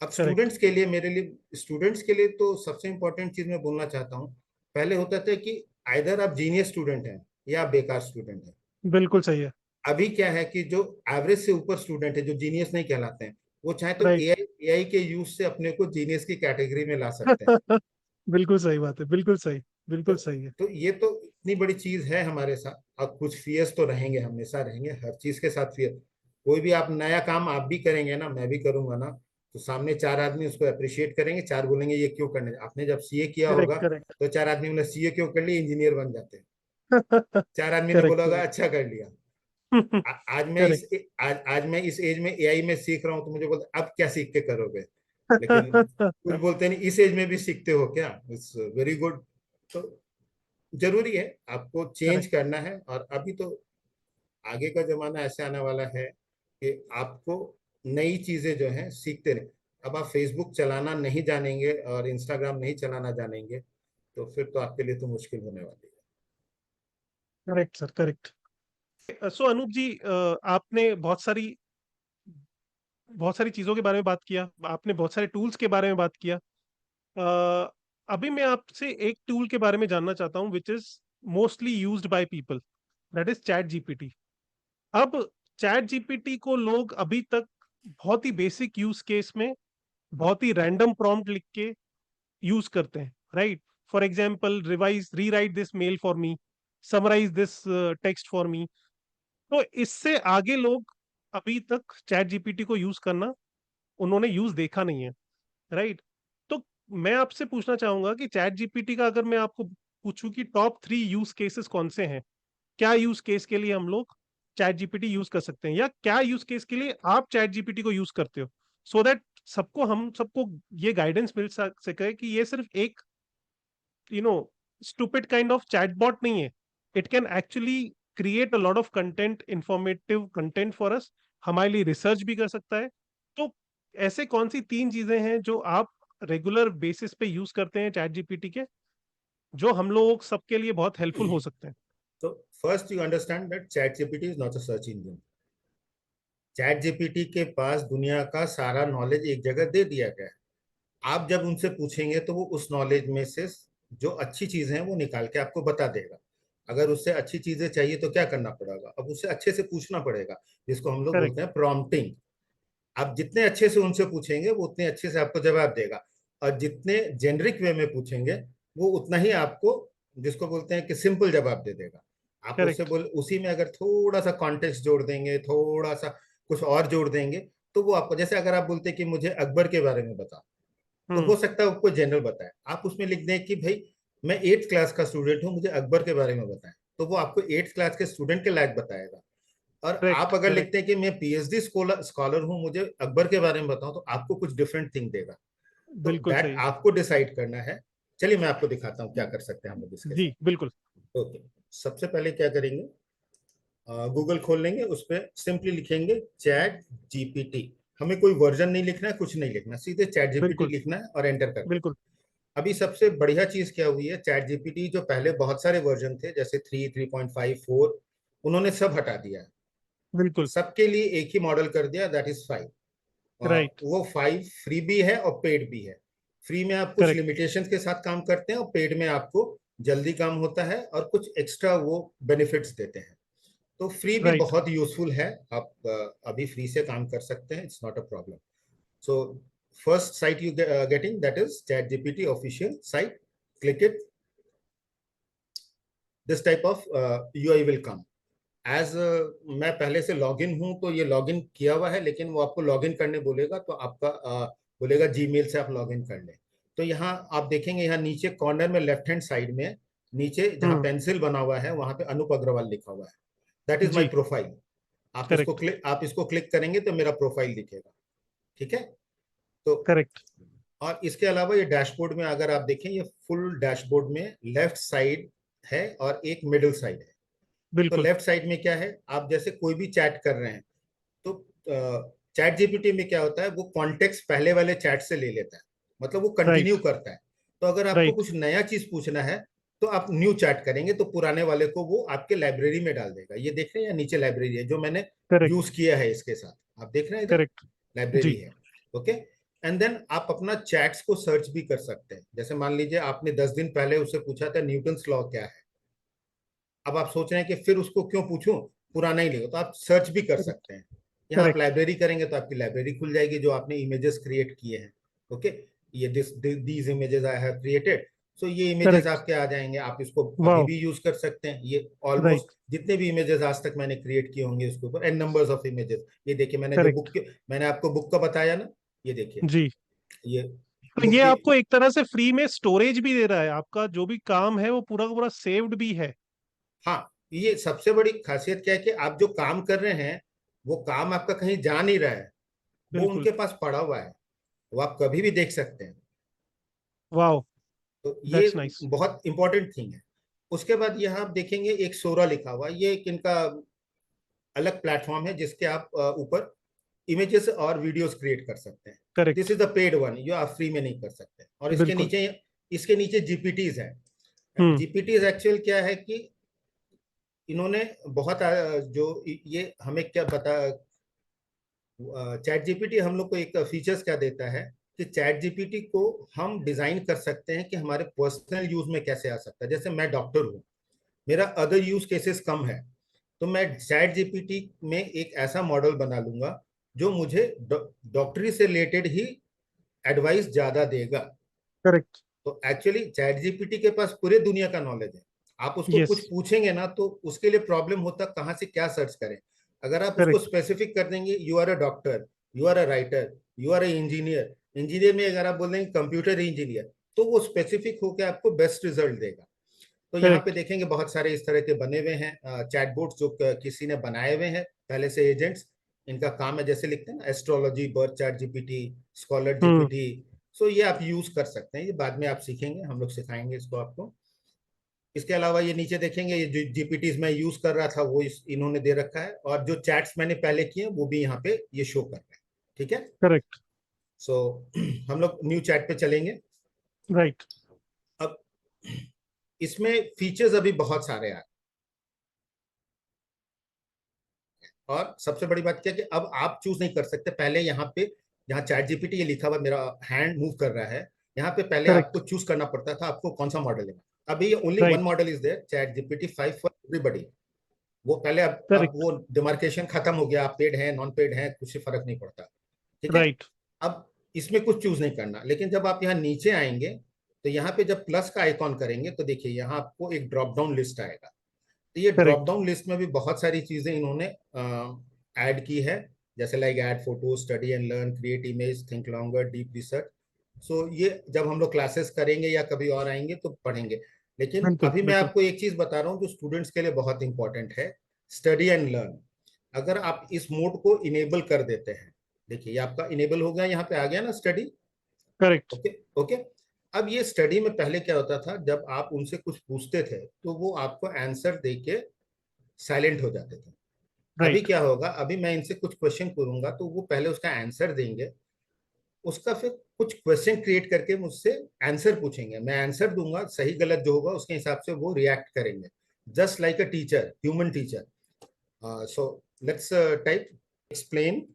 अब करेक्ट। स्टूडेंट्स के लिए, मेरे लिए स्टूडेंट्स के लिए तो सबसे इंपॉर्टेंट चीज मैं बोलना चाहता हूँ। पहले होता था कि आइदर आप जीनियस स्टूडेंट हैं या आप बेकार स्टूडेंट हैं। बिल्कुल सही है। अभी क्या है कि जो एवरेज से ऊपर स्टूडेंट है, जो जीनियस नहीं कहलाते हैं, वो चाहे तो राइट। एआई के यूज से अपने को जीनियस की कैटेगरी में ला सकते हैं। बिल्कुल सही बात है, बिल्कुल सही, तो बिल्कुल सही है। तो ये तो इतनी बड़ी चीज है हमारे साथ। अब कुछ फियर्स तो रहेंगे, हमेशा रहेंगे, हर चीज के साथ फियर। कोई भी आप नया काम आप भी करेंगे ना, मैं भी करूंगा ना, तो सामने 4 आदमी उसको अप्रिशिएट करेंगे, 4 बोलेंगे ये क्यों करने। आपने जब सीए किया करेक्ट होगा करेक्ट। तो 4 आदमी बोले सीए क्यों कर लिया, इंजीनियर बन जाते हैं। 4 आदमी ने करेक्ट बोला होगा करेक्ट। अच्छा कर लिया। करेक्ट। आज मैं इस एज में एआई में सीख रहा हूँ, तो मुझे बोलते अब क्या सीख के करोगे। लेकिन कुछ बोलते नहीं, इस एज में भी सीखते हो क्या, इट्स वेरी गुड। तो जरूरी है, आपको चेंज करेक्ट। करना है। और अभी तो आगे का जमाना ऐसे आने वाला है कि आपको नई चीजें जो हैं सीखते रहे। अब आप फेसबुक चलाना नहीं जानेंगे और इंस्टाग्राम नहीं चलाना जानेंगे, तो फिर तो आपके लिए तो मुश्किल होने वाली है। Correct sir, correct. So Anoop ji, आपने बहुत सारी चीजों के बारे में बात किया, आपने बहुत सारे टूल्स के बारे में बात किया। अ, अभी मैं आपसे एक टूल के बारे में जानना चाहता हूँ which is mostly used by people, that is chat GPT. अब चैट जीपीटी को लोग अभी तक बहुत ही बेसिक यूज केस में बहुत ही रैंडम प्रॉम्प्ट लिख के यूज करते हैं, right? For example, revise rewrite this mail for me, summarise this text for me. तो इससे आगे लोग अभी तक चैट जीपीटी को यूज करना उन्होंने यूज देखा नहीं है, राइट? तो मैं आपसे पूछना चाहूंगा कि चैट जीपीटी का अगर मैं आपको पूछूं कि टॉप 3 यूज केसेस कौन से हैं, क्या यूज केस के लिए हम लोग चैट जीपीटी यूज कर सकते हैं, या क्या यूज केस के लिए आप चैट जीपीटी को यूज करते हो, सो दैट हम सबको ये गाइडेंस मिल सके कि ये सिर्फ एक you know stupid kind of chatbot नहीं है। It can actually create a lot of content, informative content for us, हमारे लिए रिसर्च भी कर सकता है। तो ऐसे कौन सी 3 चीजें हैं जो आप रेगुलर बेसिस पे यूज करते हैं चैट जीपीटी के, जो हम लोग सबके लिए बहुत हेल्पफुल हो सकते हैं? तो first you understand that chat GPT is not a search engine. Chat GPT के पास दुनिया का सारा नॉलेज एक जगह दे दिया गया है। आप जब उनसे पूछेंगे तो वो उस नॉलेज में से जो अच्छी चीजें हैं वो निकाल के आपको बता देगा। अगर उससे अच्छी चीजें चाहिए तो क्या करना पड़ेगा, अब उससे अच्छे से पूछना पड़ेगा, जिसको हम लोग बोलते करेक्ट हैं प्रॉम्प्टिंग। आप जितने अच्छे से उनसे पूछेंगे वो उतने अच्छे से आपको जवाब देगा। और जितने जेनरिक वे में पूछेंगे वो उतना ही आपको, जिसको बोलते हैं कि सिंपल जवाब दे देगा। आप उससे करेक्ट। बोल, उसी में अगर थोड़ा सा कॉन्टेक्स्ट जोड़ देंगे, थोड़ा सा कुछ और जोड़ देंगे, तो वो आपको, जैसे अगर आप बोलते हैं कि मुझे अकबर के बारे में बता, तो हम्म। हो सकता है आपको जनरल बताए। आप उसमें लिख दें कि भाई मैं 8th क्लास का स्टूडेंट हूँ, मुझे अकबर के बारे में बताएं, तो वो आपको 8th क्लास के स्टूडेंट के लायक बताएगा। और आप करेक्ट अगर करेक्ट। लिखते हैं कि मैं पीएचडी स्कॉलर हूं, मुझे अकबर के बारे में बताओ, तो आपको कुछ डिफरेंट थिंग देगा। तो बिल्कुल दैट सही। आपको डिसाइड करना है। चलिए मैं आपको दिखाता हूँ क्या कर सकते हैं हम लोग इसके जी साथ। बिल्कुल। ओके, सबसे पहले क्या करेंगे, गूगल खोल लेंगे, उस पर सिंपली लिखेंगे चैट जीपीटी। हमें कोई वर्जन नहीं लिखना है, कुछ नहीं लिखना, सीधे चैट जीपीटी बिल्कुल लिखना है और एंटर कर देना। बिल्कुल। अभी सबसे बढ़िया चीज क्या हुई है, चैट जीपीटी जो पहले बहुत सारे वर्जन थे, जैसे 3, 3.5, 4, उन्होंने सब हटा दिया है। बिल्कुल। सबके लिए एक ही मॉडल कर दिया, दैट इज 5। राइट। वो 5 फ्री भी है और पेड भी है। फ्री में आप कुछ करेक्ट। लिमिटेशंस के साथ काम करते हैं, और पेड में आपको जल्दी काम होता है और कुछ एक्स्ट्रा वो बेनिफिट्स देते हैं। तो फ्री भी राइट। बहुत यूजफुल है। आप अभी फ्री से काम कर सकते हैं, it's not a problem. So first site you getting, that is chat GPT official site. Click it, this type of UI will come, as मैं पहले से लॉगिन हूं तो ये लॉगिन किया हुआ है, लेकिन वो आपको लॉगिन करने बोलेगा तो आपका बोलेगा जीमेल से आप लॉगिन कर लें। तो यहाँ आप देखेंगे, यहाँ नीचे कॉर्नर में लेफ्ट हैंड साइड में नीचे जहाँ हम्म। पेंसिल बना हुआ है वहां पे अनूप अग्रवाल लिखा हुआ है। That is my G. Profile. Correct. आप इसको क्लिक करेंगे तो मेरा प्रोफाइल दिखेगा। ठीक है। तो करेक्ट। और इसके अलावा ये डैशबोर्ड में अगर आप देखें, ये फुल डैशबोर्ड में लेफ्ट साइड है और एक मिडिल साइड है। तो बिल्कुल। लेफ्ट साइड में क्या है, आप जैसे कोई भी चैट कर रहे हैं तो चैट जीपीटी में क्या होता है, वो कॉन्टेक्स्ट पहले वाले चैट से ले लेता है, मतलब वो राइट। कंटिन्यू करता है। तो अगर आपको राइट। कुछ नया चीज पूछना है तो आप न्यू चैट करेंगे तो पुराने वाले को वो आपके लाइब्रेरी में डाल देगा। ये देख रहे हैं, या नीचे लाइब्रेरी है जो मैंने करेक्ट। यूज किया है इसके साथ, आप देख रहे हैं इधर करेक्ट। लाइब्रेरी जी। है। ओके। एंड देन आप अपना चैट्स को सर्च भी कर सकते हैं। जैसे मान लीजिए आपने 10 दिन पहले उससे पूछा था न्यूटन्स लॉ क्या है, अब आप सोच रहे हैं कि फिर उसको क्यों पूछूं, पुराना ही लेगा, तो आप सर्च भी कर सकते हैं। यहाँ आप करेक्ट। लाइब्रेरी करेंगे तो आपकी लाइब्रेरी खुल जाएगी जो आपने इमेजेस क्रिएट किए हैं। ओके। ये these images I have created. So ये इमेजेस करेक्ट। आपके आ जाएंगे, आप इसको अभी वाओ। भी यूज कर सकते हैं। ये ऑलमोस्ट राइट। जितने भी इमेजेस आज तक मैंने क्रिएट किए होंगे उसके ऊपर एन नंबर्स ऑफ इमेजेस। ये देखिए, मैंने जो करेक्ट। मैंने आपको बुक का बताया ना, ये देखिए, जी। ये तो बुक ये की। आपको एक तरह से फ्री में स्टोरेज भी दे रहा है, आपका जो भी काम है वो पूरा का पूरा सेव्ड भी है। हाँ, ये सबसे बड़ी खासियत क्या है कि आप जो काम कर रहे हैं वो काम आपका कहीं जा नहीं रहा है, वो बिल्कुल। उनके पास पड़ा हुआ है, वो आप कभी भी देख सकते हैं। वाओ। तो ये दैट्स नाइस। बहुत इंपॉर्टेंट थिंग है। उसके बाद यहाँ आप देखेंगे एक सोरा लिखा हुआ, ये एक इनका अलग प्लेटफॉर्म है जिसके आप ऊपर इमेजेस और वीडियोस क्रिएट कर सकते हैं। This correct. Is the paid one, जो आप फ्री में नहीं कर सकते। और बिल्कुल। इसके नीचे जीपीटीज है। हम्म। जीपीटीज एक्चुअल क्या है कि इन्होंने बहुत जो ये हमें क्या बता, चैट जीपीटी हम लोग को एक फीचर्स क्या देता है कि चैट जीपीटी को हम डिजाइन कर सकते हैं कि हमारे पर्सनल यूज में कैसे आ सकता है। जैसे मैं डॉक्टर हूँ, मेरा अदर यूज केसेस कम है, तो मैं चैट जीपीटी में एक ऐसा मॉडल बना लूंगा जो मुझे डॉक्टरी से रिलेटेड ही एडवाइस ज्यादा देगा। करेक्ट। तो एक्चुअली चैट जीपीटी के पास पूरे दुनिया का नॉलेज है। आप उसको यस। कुछ पूछेंगे ना तो उसके लिए प्रॉब्लम होता कहाँ से क्या सर्च करें। अगर आप उसको करेक्ट। स्पेसिफिक कर देंगे, you are a doctor, you are a writer, you are a engineer, engineer में अगर आप बोल देंगे कंप्यूटर इंजीनियर, तो वो स्पेसिफिक होकर आपको बेस्ट रिजल्ट देगा। तो यहाँ पे करेक्ट। देखेंगे बहुत सारे इस तरह के बने हुए हैं चैटबोट्स जो किसी ने बनाए हुए हैं पहले से, एजेंट्स। इनका काम है, जैसे लिखते हैं ना, astrology birth chat GPT, scholar hmm. GPT. So ये आप यूज कर सकते हैं, ये बाद में आप सीखेंगे, हम लोग सिखाएंगे इसको आपको। इसके अलावा ये नीचे देखेंगे, ये जो जीपीटीज मैं यूज कर रहा था वो इन्होंने दे रखा है, और जो चैट्स मैंने पहले किए वो भी यहाँ पे ये शो कर रहे हैं। ठीक है। करेक्ट। सो हम लोग न्यू चैट पे चलेंगे। राइट। अब इसमें फीचर्स अभी बहुत सारे आ, और सबसे बड़ी बात क्या है कि अब आप चूज नहीं कर सकते। पहले यहाँ पे जहाँ चैट जीपीटी ये लिखा हुआ, मेरा हैंड मूव कर रहा है, यहाँ पे पहले आपको करेक्ट। चूज करना पड़ता था आपको कौन सा मॉडल लेना। अभी only one right. Model is there, chat GPT 5 for everybody. वो पहले, अब करेक्ट। वो डिमार्केशन खत्म हो गया, आप पेड है नॉन पेड है कुछ फर्क नहीं पड़ता। ठीक है। राइट। अब इसमें कुछ चूज नहीं करना, लेकिन जब आप यहाँ नीचे आएंगे तो यहाँ पे जब प्लस का आइकॉन करेंगे तो देखिए यहाँ आपको एक ड्रॉप डाउन लिस्ट आएगा। तो ये ड्रॉप करेक्ट। डाउन लिस्ट में भी बहुत सारी चीजें इन्होंने ऐड की है, जैसे like add photo, study and learn, create image, think longer, deep research. So ये जब हम लोग क्लासेस करेंगे या कभी और आएंगे तो पढ़ेंगे। लेकिन बिल्कुल। अभी मैं बिल्कुल। आपको एक चीज बता रहा हूँ जो स्टूडेंट्स के लिए बहुत इंपॉर्टेंट है, स्टडी एंड लर्न। अगर आप इस मोड को इनेबल कर देते हैं, देखिए ये आपका इनेबल हो गया, यहाँ पे आ गया ना स्टडी। करेक्ट। ओके। ओके। अब ये स्टडी में पहले क्या होता था, जब आप उनसे कुछ पूछते थे तो वो आपको आंसर देके साइलेंट हो जाते थे। अभी राइट। क्या होगा, अभी मैं इनसे कुछ क्वेश्चन करूंगा तो वो पहले उसका आंसर देंगे, उसका फिर कुछ क्वेश्चन क्रिएट करके मुझसे आंसर पूछेंगे, मैं आंसर दूंगा, सही गलत जो होगा उसके हिसाब से वो रिएक्ट करेंगे, just like a teacher, human teacher. So let's type explain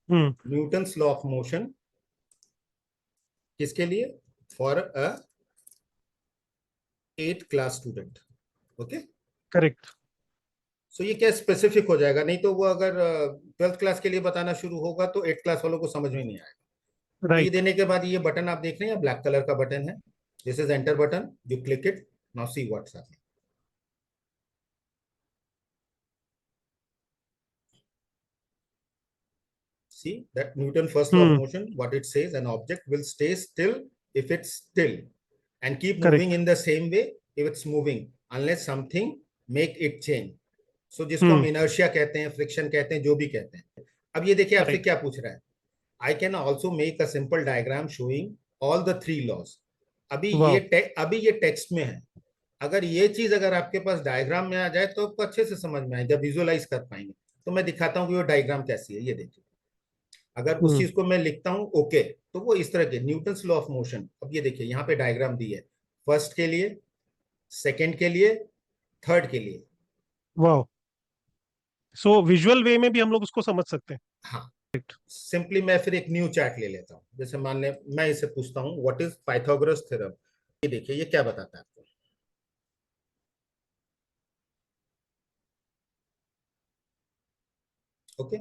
hmm. Newton's law of motion. किसके लिए? For a 8th class student. Okay. Correct. So ये क्या स्पेसिफिक हो जाएगा, नहीं तो वो अगर 12th क्लास के लिए बताना शुरू होगा तो 8th क्लास वालों को समझ में नहीं आएगा। तो ये राइट। देने के बाद ये बटन आप देख रहे हैं, ब्लैक कलर का बटन है, this is enter button, you click it, now see what's happening. See that Newton first law of hmm. motion, what it says, an object will stay still if it's still and keep moving correct. in the same way if it's moving unless something make it change. So जिसको हम हम्म। inertia कहते हैं, friction कहते हैं, जो भी कहते हैं. अब ये देखिए आपसे राइट। क्या पूछ रहा है. I can also make a simple diagram showing all the three laws. वाह। अभी ये टेक्स्ट में है. अगर ये चीज अगर आपके पास डायग्राम में आ जाए तो आपको अच्छे से समझ में आए, जब विजुअलाइज कर पाएंगे. तो मैं दिखाता हूँ कि वो डायग्राम कैसी है. ये देखिए, अगर उस हम्म। चीज को मैं लिखता हूँ ओके, तो वो इस तरह के न्यूटन्स लॉ ऑफ मोशन. अब ये देखिए यहाँ पे डायग्राम दी है, फर्स्ट के लिए, सेकंड के लिए, थर्ड के लिए. वाह। सो विजुअल वे में भी हम लोग उसको समझ सकते हैं। हाँ. राइट। सिंपली मैं फिर एक न्यू चैट ले लेता हूँ. जैसे मान ले मैं इसे पूछता हूँ व्हाट इज पाइथागोरस थ्योरम. ये देखिए ये क्या बताता है आपको. ओके.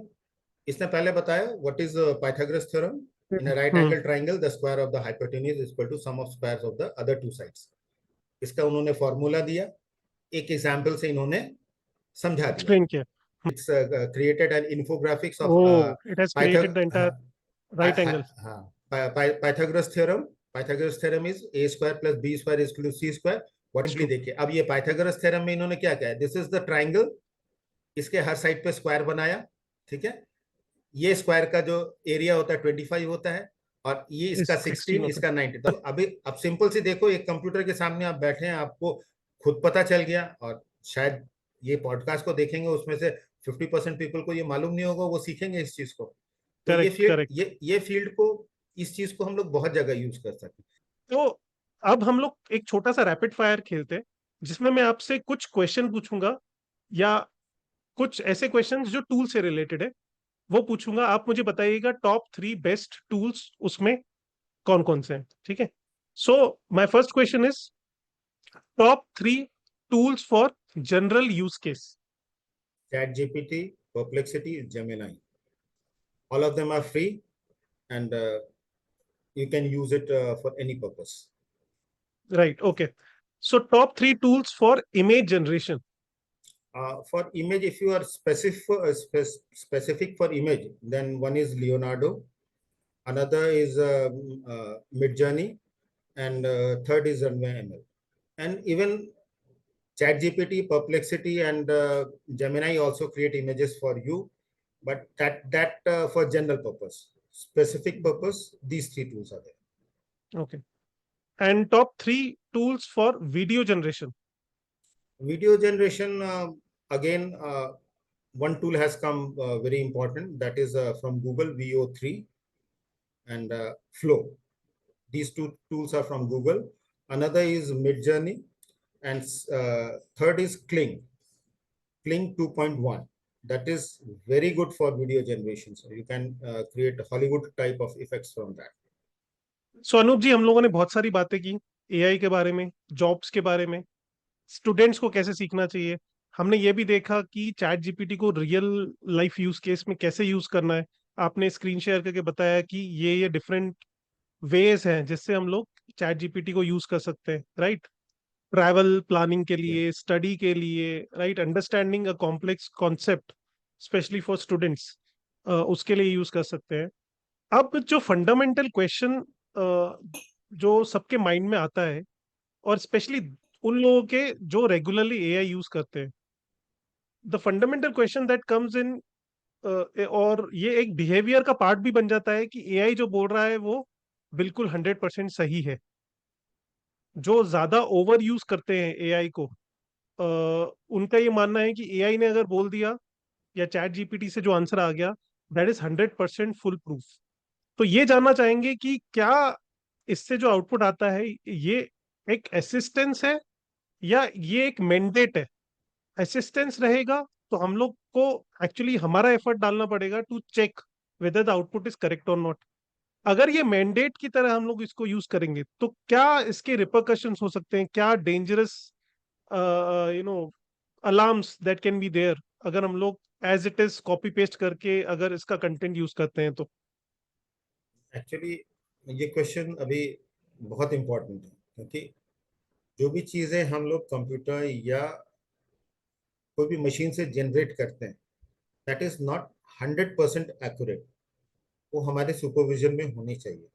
इसने पहले बताया what is Pythagoras theorem. In a right hmm. Angle triangle the square of the hypotenuse is equal to sum of squares of the other two sides. इसका उन्होंने फॉर्मूला दिया, एक एग्जाम्पल से इन्होंने समझा दिया. एक्सप्लेन किया। It's created an infographics of Oh, it has created Pythag the entire right angle. Pythagoras theorem. Pythagoras theorem is a square plus b square is equal to c square. It's Simply true. देखिए, अब ये Pythagoras theorem में इन्होंने क्या कहा है, this is the triangle. इसके हर side पे स्क्वायर बनाया. ठीक है. ये स्क्वायर का जो एरिया होता है 25 होता है, और ये इस इसका 16 16, होता इसका 90. तो अभी अब सिंपल सी देखो, एक कंप्यूटर के सामने आप बैठे हैं, आपको खुद पता चल गया, और शायद ये पॉडकास्ट को देखेंगे उसमें से 50% पीपल को ये मालूम नहीं होगा, वो सीखेंगे इस चीज को. तो है। Correct, correct. ये फील्ड को, इस चीज को हम लोग बहुत जगह यूज कर सकते हैं. तो अब हम लोग एक छोटा सा रैपिड फायर खेलते हैं, जिसमें मैं आपसे कुछ क्वेश्चन पूछूंगा, या कुछ ऐसे क्वेश्चंस जो टूल से रिलेटेड है वो पूछूंगा। आप मुझे बताइएगा टॉप 3 बेस्ट टूल्स उसमें कौन कौन से हैं। ठीक है। So my first question is top 3 tools for general use case. Chat GPT, perplexity, Gemini, all of them are free, and you can use it for any purpose. Right, okay. So top 3 tools for image generation. For image, if you are specific for image, then one is Leonardo, another is Midjourney, and third is Runway ML. And even ChatGPT, Perplexity, and Gemini also create images for you, but that for general purpose. Specific purpose, these three tools are there. Okay. And top 3 tools for video generation. Video generation, again, one tool has come very important, that is from Google, VO3 and Flow. These two tools are from Google. Another is Midjourney, and third is Kling 2.1. That is very good for video generation. So you can create Hollywood type of effects from that. सो अनूप जी, हम लोगों ने बहुत सारी बातें की AI के बारे में, जॉब्स के बारे में, स्टूडेंट्स को कैसे सीखना चाहिए। हमने ये भी देखा कि चैट जीपीटी को रियल लाइफ यूज केस में कैसे यूज करना है। आपने स्क्रीन शेयर करके बताया कि ये डिफरेंट वेज हैं जिससे हम लोग चैट जीपीटी को यूज कर सकते हैं। राइट। ट्रैवल प्लानिंग के Yeah. लिए, स्टडी के लिए, right, understanding a complex concept specially for students, उसके लिए यूज कर सकते हैं। अब जो फंडामेंटल क्वेश्चन जो सबके माइंड में आता है, और स्पेशली उन लोगों के जो रेगुलरली एआई यूज करते हैं, the fundamental question that comes in, और ये एक बिहेवियर का पार्ट भी बन जाता है कि एआई जो बोल रहा है वो बिल्कुल 100% सही है। जो ज्यादा ओवर यूज करते हैं एआई को, उनका ये मानना है कि एआई ने अगर बोल दिया या चैट जीपीटी से जो आंसर आ गया, दैट इज 100% फुल प्रूफ। तो ये जानना चाहेंगे कि क्या इससे जो आउटपुट आता है ये एक असिस्टेंस है या ये एक मैंडेट है। असिस्टेंस रहेगा तो हम लोग को एक्चुअली हमारा एफर्ट डालना पड़ेगा to check whether the output is correct और नॉट। अगर ये मैंडेट की तरह हम लोग इसको यूज करेंगे तो क्या इसके रिपरकशंस हो सकते हैं, क्या dangerous alarms that can be there अगर हम लोग as it is copy paste करके अगर इसका कंटेंट यूज करते हैं तो। एक्चुअली ये क्वेश्चन अभी बहुत इंपॉर्टेंट है, क्योंकि जो भी चीजें हम लोग कंप्यूटर या कोई भी मशीन से जनरेट करते हैं, दैट इज नॉट 100% एक्यूरेट. वो हमारे सुपरविजन में होनी चाहिए।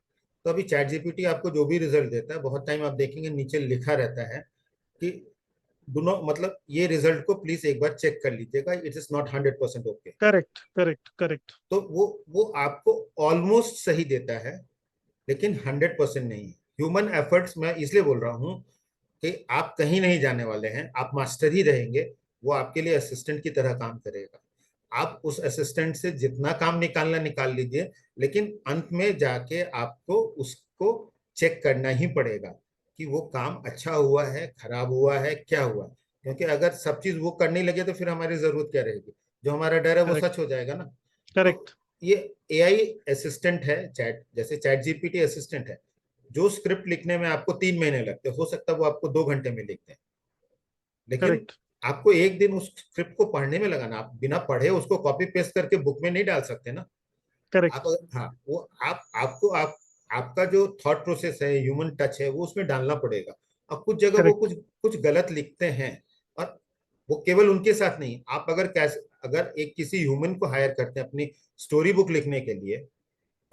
तो अभी चैट जीपीटी आपको जो भी रिजल्ट देता है, बहुत टाइम आप देखेंगे नीचे लिखा रहता है कि डू नॉट, मतलब ये रिजल्ट को प्लीज एक बार चेक कर लीजिएगा, it is not 100% okay. Correct, correct, correct. तो वो आपको ऑलमोस्ट सही देता है, लेकिन 100% नहीं। ह्यूमन एफर्ट्स मैं इसलिए बोल रहा हूँ कि आप कहीं नहीं जाने वाले हैं, आप मास्टर ही रहेंगे। वो आपके लिए असिस्टेंट की तरह काम करेगा। आप उस असिस्टेंट से जितना काम निकालना निकाल लीजिए, लेकिन अंत में जाके आपको उसको चेक करना ही पड़ेगा कि वो काम अच्छा हुआ है, खराब हुआ है, क्या हुआ। क्योंकि अगर सब चीज वो करने लगे तो फिर हमारी जरूरत क्या रहेगी। जो हमारा डर है वो करेक्ट, सच हो जाएगा ना। तो करेक्ट, ये एआई असिस्टेंट है, चैट जैसे चैट जीपीटी असिस्टेंट है। जो स्क्रिप्ट लिखने में आपको 3 महीने लगते, हो सकता है वो आपको 2 घंटे में लिखते हैं। लेकिन करेक्ट, आपको एक दिन उस स्क्रिप्ट को पढ़ने में लगाना, आप बिना पढ़े उसको कॉपी पेस्ट करके बुक में नहीं डाल सकते ना। आप करेक्ट, अगर, हाँ, वो आप आपका जो थॉट प्रोसेस है, ह्यूमन टच है, वो उसमें डालना पड़ेगा। अब कुछ जगह वो करेक्ट, कुछ कुछ गलत लिखते हैं, और वो केवल उनके साथ नहीं, आप अगर कैसे, अगर एक किसी ह्यूमन को हायर करते हैं अपनी स्टोरी बुक लिखने के लिए,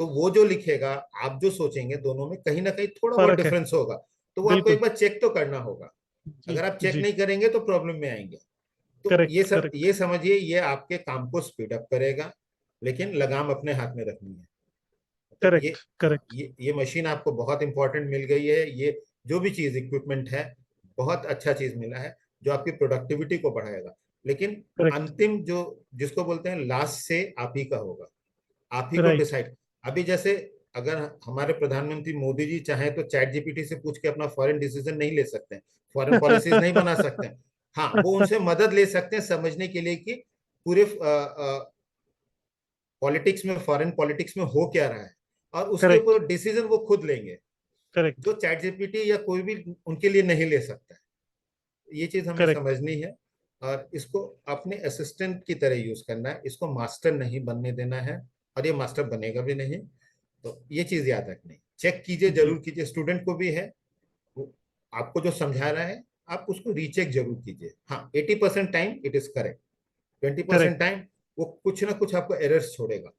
तो वो जो लिखेगा, आप जो सोचेंगे, दोनों में कहीं ना कहीं थोड़ा बहुत फर्क है। डिफरेंस होगा। तो वो आपको बिल्कुल। एक बार चेक तो करना होगा। जी, अगर आप चेक जी। नहीं करेंगे तो प्रॉब्लम में आएंगे। तो करेक्ट, करेक्ट, ये समझिए, ये आपके काम को स्पीड अप करेगा, लेकिन लगाम अपने हाथ में रखनी है। मतलब ये, करेक्ट, हाँ, करेक्ट, ये मशीन आपको बहुत इंपॉर्टेंट मिल गई है। ये जो भी चीज इक्विपमेंट है, बहुत अच्छा चीज मिला है, जो आपकी प्रोडक्टिविटी को बढ़ाएगा। लेकिन करेक्ट, अंतिम जो, जिसको बोलते हैं लास्ट से, आप ही का होगा। आप ही को राइट। डिसाइड। अभी जैसे अगर हमारे प्रधानमंत्री मोदी जी चाहें तो चैट जीपीटी से पूछ के अपना फॉरेन डिसीजन नहीं ले सकते हैं, फॉरेन पॉलिसीज नहीं बना सकते हैं। हाँ, वो उनसे मदद ले सकते हैं समझने के लिए कि पूरे पॉलिटिक्स में, फॉरेन पॉलिटिक्स में हो क्या रहा है, और उसके करेक्ट, ऊपर डिसीजन वो खुद लेंगे, करेक्ट, जो चैट जीपीटी या कोई भी उनके लिए नहीं ले सकता है। ये चीज हमें करेक्ट, समझनी है, और इसको अपने असिस्टेंट की तरह यूज करना है, इसको मास्टर नहीं बनने देना है, और ये मास्टर बनेगा भी नहीं। तो ये चीज याद रखनी, चेक कीजिए, जी। जरूर कीजिए। स्टूडेंट को भी है, वो आपको जो समझा रहा है, आप उसको रीचेक जरूर कीजिए। हाँ, 80% time it is correct, 20% correct, time वो कुछ ना कुछ आपको एरर्स छोड़ेगा।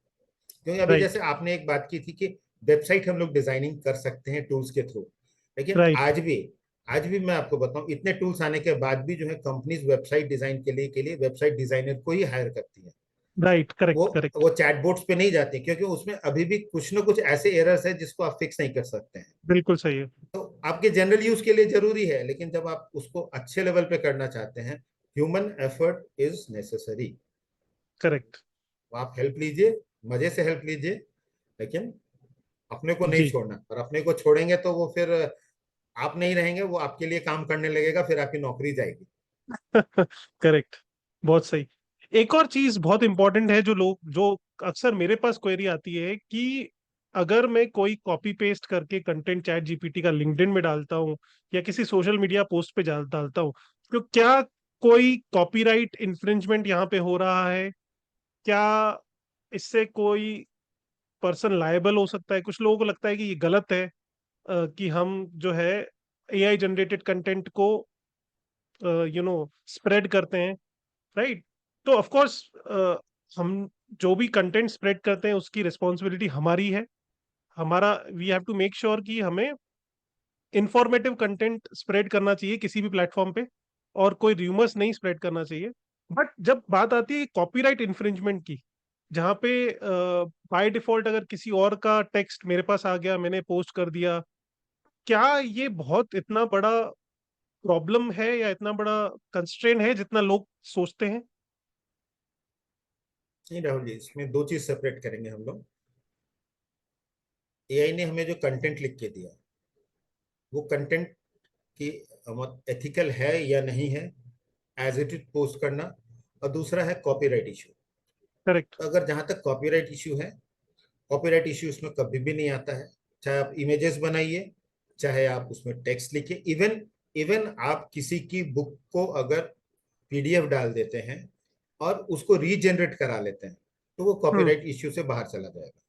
क्योंकि अभी राइट, जैसे आपने एक बात की थी कि वेबसाइट हम लोग डिजाइनिंग कर सकते हैं टूल्स के थ्रू, लेकिन राइट, आज भी मैं आपको बताऊं, इतने टूल्स आने के बाद भी जो है कंपनीज वेबसाइट डिजाइन के लिए वेबसाइट डिजाइनर को ही हायर करती है। राइट, वो करेक्ट, करेक्ट। वो चैटबॉट्स पे नहीं जाती, क्योंकि उसमें अभी भी कुछ ना कुछ ऐसे एरर्स है जिसको आप फिक्स नहीं कर सकते हैं। बिल्कुल सही है। तो आपके जनरल यूज के लिए जरूरी है, लेकिन जब आप उसको अच्छे लेवल पे करना चाहते हैं, human effort is necessary. Correct. आप हेल्प लीजिए, मजे से हेल्प लीजिए, लेकिन अपने को नहीं जी। छोड़ना। और अपने को छोड़ेंगे तो वो फिर आप नहीं रहेंगे, वो आपके लिए काम करने लगेगा, फिर आपकी नौकरी जाएगी। करेक्ट। बहुत सही। एक और चीज बहुत इंपॉर्टेंट है, जो अक्सर मेरे पास क्वेरी आती है कि अगर मैं कोई कॉपी पेस्ट करके कंटेंट चैट जीपीटी का लिंक्डइन में डालता हूँ या किसी सोशल मीडिया पोस्ट पे डालता हूँ, तो क्या कोई कॉपीराइट इन्फ्रिंजमेंट यहाँ पे हो रहा है? क्या इससे कोई पर्सन लायबल हो सकता है? कुछ लोगों को लगता है कि ये गलत है, कि हम जो है एआई जनरेटेड कंटेंट को स्प्रेड करते हैं, राइट? तो ऑफ कोर्स हम जो भी कंटेंट स्प्रेड करते हैं उसकी रिस्पॉन्सिबिलिटी हमारी है। हमारा we have to make sure कि हमें इंफॉर्मेटिव कंटेंट स्प्रेड करना चाहिए किसी भी प्लेटफॉर्म पे, और कोई रूमर्स नहीं स्प्रेड करना चाहिए। बट जब बात आती है कॉपीराइट इन्फ्रिंजमेंट की, जहाँ पे बाय डिफॉल्ट अगर किसी और का टेक्स्ट मेरे पास आ गया, मैंने पोस्ट कर दिया, क्या ये बहुत इतना बड़ा प्रॉब्लम है या इतना बड़ा कंस्ट्रेन है जितना लोग सोचते हैं? नहीं राहुल जी, इसमें दो चीज सेपरेट करेंगे हम लोग। एआई ने हमें जो कंटेंट लिख के दिया, वो कंटेंट की एथिकल है या नहीं है, एज इट इज पोस्ट करना। और दूसरा है कॉपीराइट इशू। करेक्ट। तो अगर जहां तक कॉपीराइट इशू है, कॉपीराइट इशू उसमें कभी भी नहीं आता है। चाहे आप इमेजेस बनाइए, चाहे आप उसमें टेक्स्ट लिखिए, इवन इवन आप किसी की बुक को अगर पीडीएफ डाल देते हैं और उसको रीजनरेट करा लेते हैं, तो वो हम्म। कॉपीराइट इश्यू से बाहर चला जाएगा।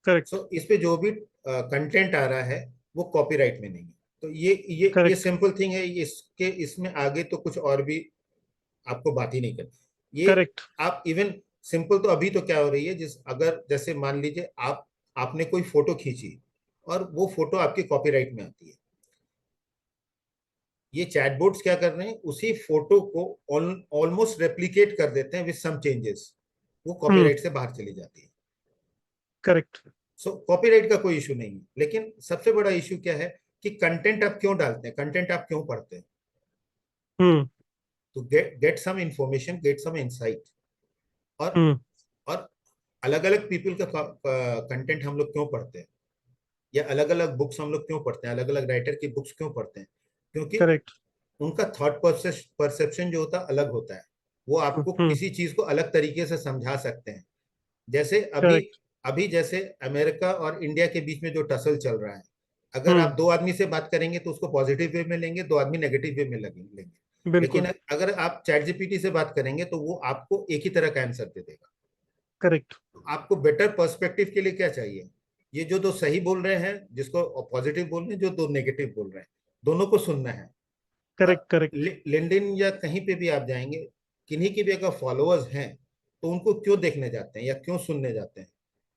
करेक्ट। सो इस पे जो भी कंटेंट आ रहा है, वो कॉपीराइट में नहीं है। तो ये करेक्ट। सिंपल थिंग है। इसमें आगे तो कुछ और भी आपको बात ही नहीं करनी ये। करेक्ट। आप इवन सिंपल तो अभी तो क्या हो रही है, अगर जैसे मान लीजिए आपने कोई फोटो खींची और वो फोटो आपके कॉपीराइट में आती है, ये चैटबॉट्स क्या कर रहे हैं, उसी फोटो को ऑलमोस्ट रेप्लिकेट कर देते हैं विद सम चेंजेस, वो हम्म। कॉपीराइट से बाहर चली जाती है। करेक्ट। सो कॉपीराइट का कोई इशू नहीं है, लेकिन सबसे बड़ा इशू क्या है कि कंटेंट आप क्यों डालते हैं, कंटेंट आप क्यों पढ़ते हैं, हम्म। तो get some information, get some insight. और हम्म। और अलग अलग पीपल का कंटेंट हम लोग क्यों पढ़ते हैं, या अलग अलग बुक्स हम लोग क्यों पढ़ते हैं, अलग अलग राइटर की बुक्स क्यों पढ़ते हैं, क्योंकि करेक्ट। उनका थॉट परसेप्शन जो होता है अलग होता है। वो आपको हम्म। किसी चीज को अलग तरीके से समझा सकते हैं। जैसे अभी करेक्ट। अभी जैसे अमेरिका और इंडिया के बीच में जो टसल चल रहा है, अगर आप हम्म। दो आदमी से बात करेंगे तो उसको पॉजिटिव वे में लेंगे, दो आदमी नेगेटिव वे में लेंगे। लेकिन बिल्कुल। अगर आप चैट जीपीटी से बात करेंगे तो वो आपको एक ही तरह का आंसर दे देगा। करेक्ट। आपको बेटर पर्सपेक्टिव के लिए क्या चाहिए, ये जो दो सही बोल रहे हैं, जिसको पॉजिटिव बोल रहे हैं, जो दो नेगेटिव बोल रहे हैं, दोनों को सुनना है। और करेक्ट। करेक्ट। लिंक्डइन या कहीं पे भी आप जाएंगे, किन्हीं के भी अगर फॉलोअर्स हैं तो उनको क्यों देखने जाते हैं या क्यों सुनने जाते हैं,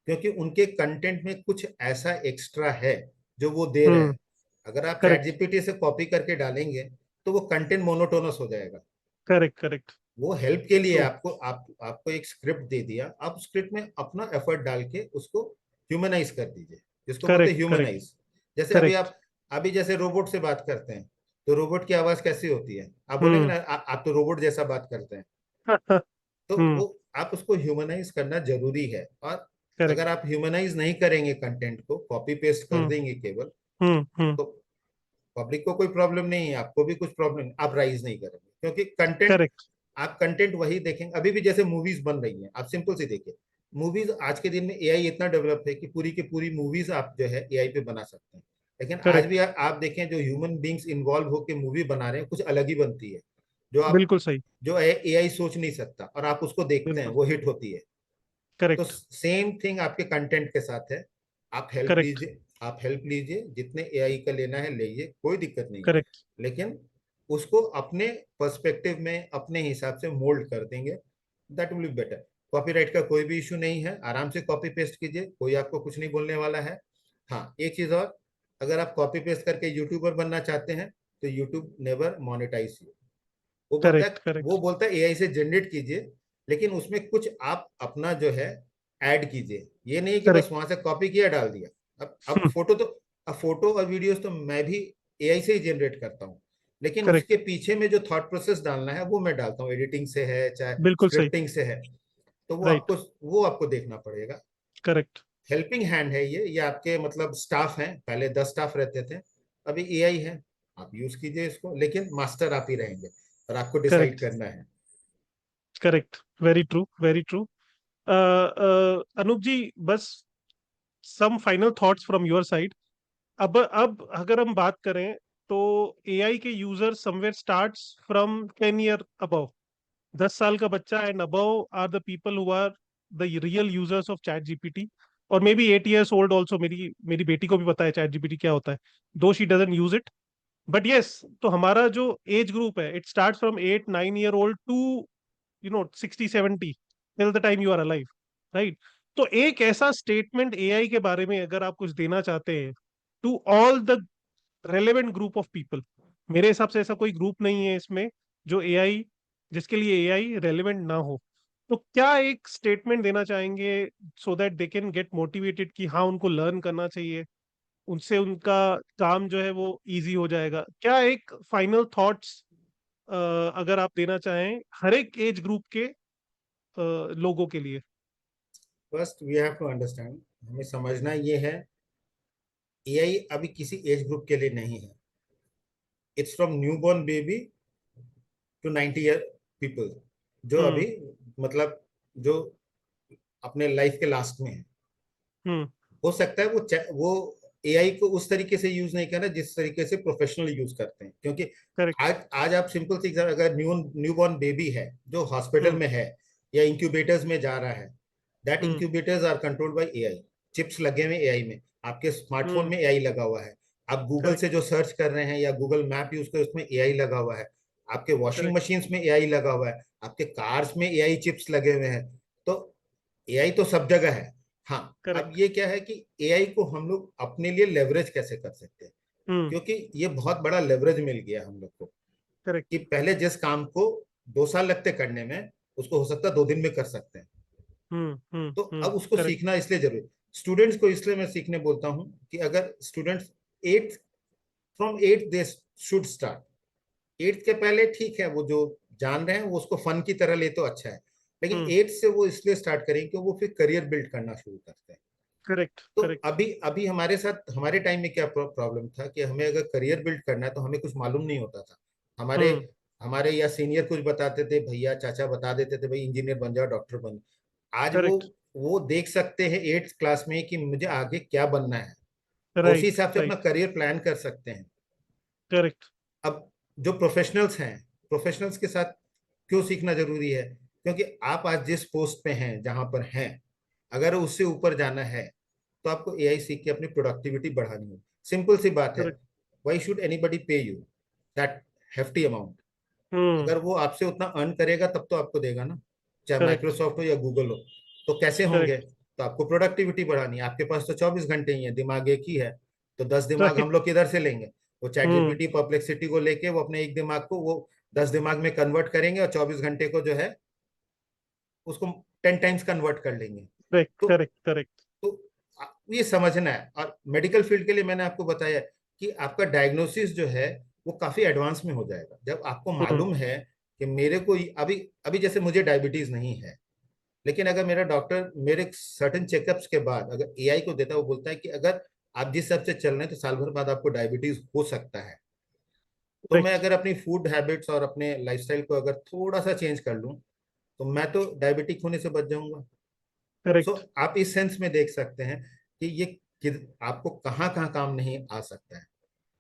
क्योंकि उनके कंटेंट में कुछ ऐसा एक्स्ट्रा है जो वो दे रहे हम्म। हैं। अगर आप चैट करेक्ट। जीपीटी से कॉपी करके डालेंगे तो वो कंटेंट मोनोटोनस हो जाएगा। करेक्ट। करेक्ट। वो हेल्प के लिए ट्रू। आपको एक स्क्रिप्ट दे दिया, आप स्क्रिप्ट में अपना एफर्ट डाल के उसको ह्यूमनाइज कर दीजिए, जिसको बोलते हैं करेक्ट। करेक्ट। ह्यूमनाइज। जैसे करेक्ट। अभी जैसे रोबोट से बात करते हैं, तो रोबोट की आवाज कैसी होती है, आप बोलेंगे हम्म। ना आप तो रोबोट जैसा बात करते हैं। तो हम्म। वो आप उसको ह्यूमनाइज करना जरूरी है। और अगर करेक्ट। आप ह्यूमनाइज नहीं करेंगे, कंटेंट को कॉपी पेस्ट कर हम्म। देंगे केवल, हम्म। तो पब्लिक को कोई प्रॉब्लम नहीं है, आपको भी कुछ प्रॉब्लम, आप राइज नहीं करेंगे, क्योंकि कंटेंट, करेक्ट। आप कंटेंट वही देखेंगे। अभी भी जैसे मूवीज बन रही हैं, आप सिंपल से देखिए, मूवीज आज के दिन में एआई इतना डेवलप है कि पूरी की पूरी मूवीज आप जो है एआई पे बना सकते हैं। लेकिन आज भी करेक्ट। आप देखें, जो ह्यूमन बींग्स इन्वॉल्व होकर मूवी बना रहे हैं, कुछ अलग ही बनती है। जो आप बिल्कुल सही। जो एआई सोच नहीं सकता और आप उसको देखते हैं, बिल्कुल। वो हिट होती है। तो करेक्ट। सेम थिंग आपके कंटेंट के साथ है। आप हेल्प करेक्ट। लीजिए, आप हेल्प लीजिए, जितने एआई का लेना है लीजिए, कोई दिक्कत नहीं है। करेक्ट। लेकिन उसको अपने पर्सपेक्टिव में अपने हिसाब से मोल्ड कर देंगे, that will be better. Copyright का कोई भी इशू नहीं है, आराम से कॉपी पेस्ट कीजिए, कोई आपको कुछ नहीं बोलने वाला है। हाँ, एक चीज और, अगर आप कॉपी पेस्ट करके यूट्यूबर बनना चाहते हैं तो YouTube never monetize you. Correct. वो करेक्ट। बोलता है एआई से जनरेट कीजिए, लेकिन उसमें कुछ आप अपना जो है ऐड कीजिए। ये नहीं कि बस करेक्ट। वहां से कॉपी किया डाल दिया। अब फोटो और वीडियोस तो मैं भी एआई से ही जनरेट करता हूँ, लेकिन उसके करेक्ट। पीछे में जो थॉट प्रोसेस डालना है वो मैं डालता हूँ, एडिटिंग से है चाहे बिल्कुल सही। स्क्रिप्टिंग से है। तो राइट। वो आपको देखना पड़ेगा। करेक्ट। हेल्पिंग हैंड है ये आपके मतलब स्टाफ हैं, पहले 10 स्टाफ रहते थे, अभी एआई है। आप यूज कीजिए इसको, लेकिन मास्टर आप ही रहेंगे और आपको डिसाइड करेक्ट। करना है। Correct. Very true. Very true. Anoop ji, बस some final thoughts from your side. अब अगर हम बात करें तो एआई के user somewhere starts from 10 year above. 10 साल का बच्चा and above are the people who are the real users of chat GPT. और maybe 8 years old also. मेरी मेरी बेटी को भी पता है चैट जीपीटी क्या होता है, though she doesn't use it. But yes, तो हमारा जो एज ग्रुप है, it start from 8 9 year old to 60 70 till the time you are alive. Right. तो एक ऐसा स्टेटमेंट एआई के बारे में अगर आप कुछ देना चाहते हैं to all the relevant group of people. मेरे हिसाब से ऐसा कोई ग्रुप नहीं है इसमें जो एआई, जिसके लिए एआई रेलेवेंट ना हो। तो क्या एक स्टेटमेंट देना चाहेंगे so that they can get motivated कि हाँ उनको लर्न करना चाहिए, उनसे उनका काम जो है वो इजी हो जाएगा? क्या एक फाइनल थॉट्स अगर आप देना चाहें हर एक एज ग्रुप के लोगों के लिए? First we have to understand, हमें समझना ये है, एआई अभी किसी एज ग्रुप के लिए नहीं है। It's from newborn baby to 90 year people, जो हम्म। अभी मतलब जो अपने लाइफ के लास्ट में है। हम्म। हो सकता है वो एआई को उस तरीके से यूज नहीं करना जिस तरीके से प्रोफेशनल यूज करते हैं, क्योंकि करेक्ट। आज आप सिंपल सी अगर न्यूबॉर्न बेबी है जो हॉस्पिटल हम्म। में है या इंक्यूबेटर्स में जा रहा है, that hmm. Incubators are controlled by AI. Chips लगे हुए एआई में, आपके स्मार्टफोन हम्म। में एआई लगा हुआ है। आप गूगल से करेक्ट। जो सर्च कर रहे हैं या गूगल मैप यूज कर, उसमें एआई लगा हुआ है। आपके वॉशिंग करेक्ट। मशीन्स में एआई लगा हुआ है, आपके कार्स में एआई चिप्स लगे हुए हैं। तो एआई तो सब जगह है। हाँ, अब करेक्ट। ये क्या है कि एआई को हम लोग अपने लिए लेवरेज कैसे कर सकते हैं, हम्म। क्योंकि ये बहुत बड़ा लेवरेज मिल गया हम लोग को करेक्ट। कि पहले जिस काम को 2 साल लगते करने में, उसको हो सकता है 2 दिन में कर सकते हैं। तो अब उसको करेक्ट। सीखना इसलिए जरूरी। स्टूडेंट्स को इसलिए मैं सीखने बोलता हूँ कि अगर students at from at they should start. Eighth के पहले ठीक है, वो जो जान रहे हैं वो उसको फन की तरह ले तो अच्छा है, लेकिन हम्म। एट्थ से वो इसलिए स्टार्ट करेंगे कि वो फिर करियर बिल्ड करना शुरू करते हैं। करेक्ट। तो करेक्ट। अभी अभी हमारे साथ हमारे टाइम में क्या प्रॉब्लम था कि हमें अगर करियर बिल्ड करना है तो हमें कुछ मालूम नहीं होता था। हमारे हम्म। हमारे या सीनियर कुछ बताते थे, भैया चाचा बता देते थे, भाई इंजीनियर बन जाओ, डॉक्टर बन जाओ। आज वो करेक्ट। वो देख सकते हैं एट्थ क्लास में कि मुझे आगे क्या बनना है, और उसी राइट। हिसाब से अपना राइट। करियर प्लान कर सकते हैं। करेक्ट। अब जो प्रोफेशनल्स हैं, प्रोफेशनल्स के साथ क्यों सीखना जरूरी है, क्योंकि आप आज जिस पोस्ट पे हैं, जहां पर हैं, अगर उससे ऊपर जाना है तो आपको एआई सीख के अपनी प्रोडक्टिविटी बढ़ानी है। सिंपल सी बात है। करेक्ट। वाई शुड एनीबडी पे यू दैट हेफ्टी अमाउंट? हम्म। अगर वो आपसे उतना अर्न करेगा तब तो आपको देगा ना, चाहे करेक्ट। माइक्रोसॉफ्ट हो या गूगल हो। तो कैसे होंगे? करेक्ट। तो आपको प्रोडक्टिविटी बढ़ानी है। आपके पास तो 24 घंटे ही है, दिमाग एक ही है। तो 10 दिमाग हम राइट। लोग किधर से लेंगे? वो चैट हम्म। जीपीटी परप्लेक्सिटी को लेके वो अपने एक दिमाग को वो 10 दिमाग में कन्वर्ट करेंगे, और 24 घंटे को जो है उसको 10 टाइम्स कन्वर्ट कर लेंगे। करेक्ट। तो करेक्ट। करेक्ट। तो ये समझना है। और मेडिकल फील्ड के लिए मैंने आपको बताया कि आपका डायग्नोसिस जो है वो काफी एडवांस में हो जाएगा जब आपको हम्म। मालूम है कि मेरे को अभी अभी जैसे मुझे डायबिटीज नहीं है, लेकिन अगर मेरा डॉक्टर मेरे सर्टेन चेकअप्स के बाद अगर एआई को देता है, वो बोलता है कि अगर आप जिस हिसाब से चल रहे हैं तो साल भर बाद आपको डायबिटीज हो सकता है। तो मैं करेक्ट। अगर अपनी फूड हैबिट्स और अपने लाइफस्टाइल को अगर थोड़ा सा चेंज कर लूं तो मैं तो डायबिटिक होने से बच जाऊंगा। So correct. आप इस सेंस में देख सकते हैं कि ये आपको कहाँ कहाँ काम नहीं आ सकता है।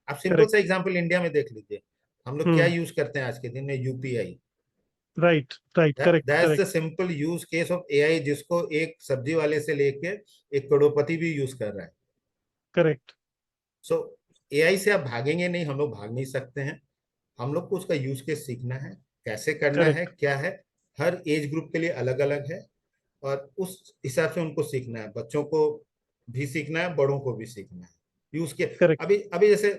आप सिंपल सा करेक्ट। एग्जांपल इंडिया में देख लीजिए। हम लोग क्या हम्म। यूज करते हैं आज के दिन में? UPI. Right. Right. Correct. That's the correct. Simple use case of AI, जिसको एक सब्जी वाले से लेके एक करोड़पति भी यूज कर रहा है। करेक्ट। सो एआई से आप भागेंगे नहीं, हम लोग भाग नहीं सकते हैं। हम लोग को उसका यूज केस सीखना है, कैसे करना है, करेक्ट। क्या है। हर एज ग्रुप के लिए अलग अलग है, और उस हिसाब से उनको सीखना है। बच्चों को भी सीखना है, बड़ों को भी सीखना है। यूज के करेक्ट। अभी अभी जैसे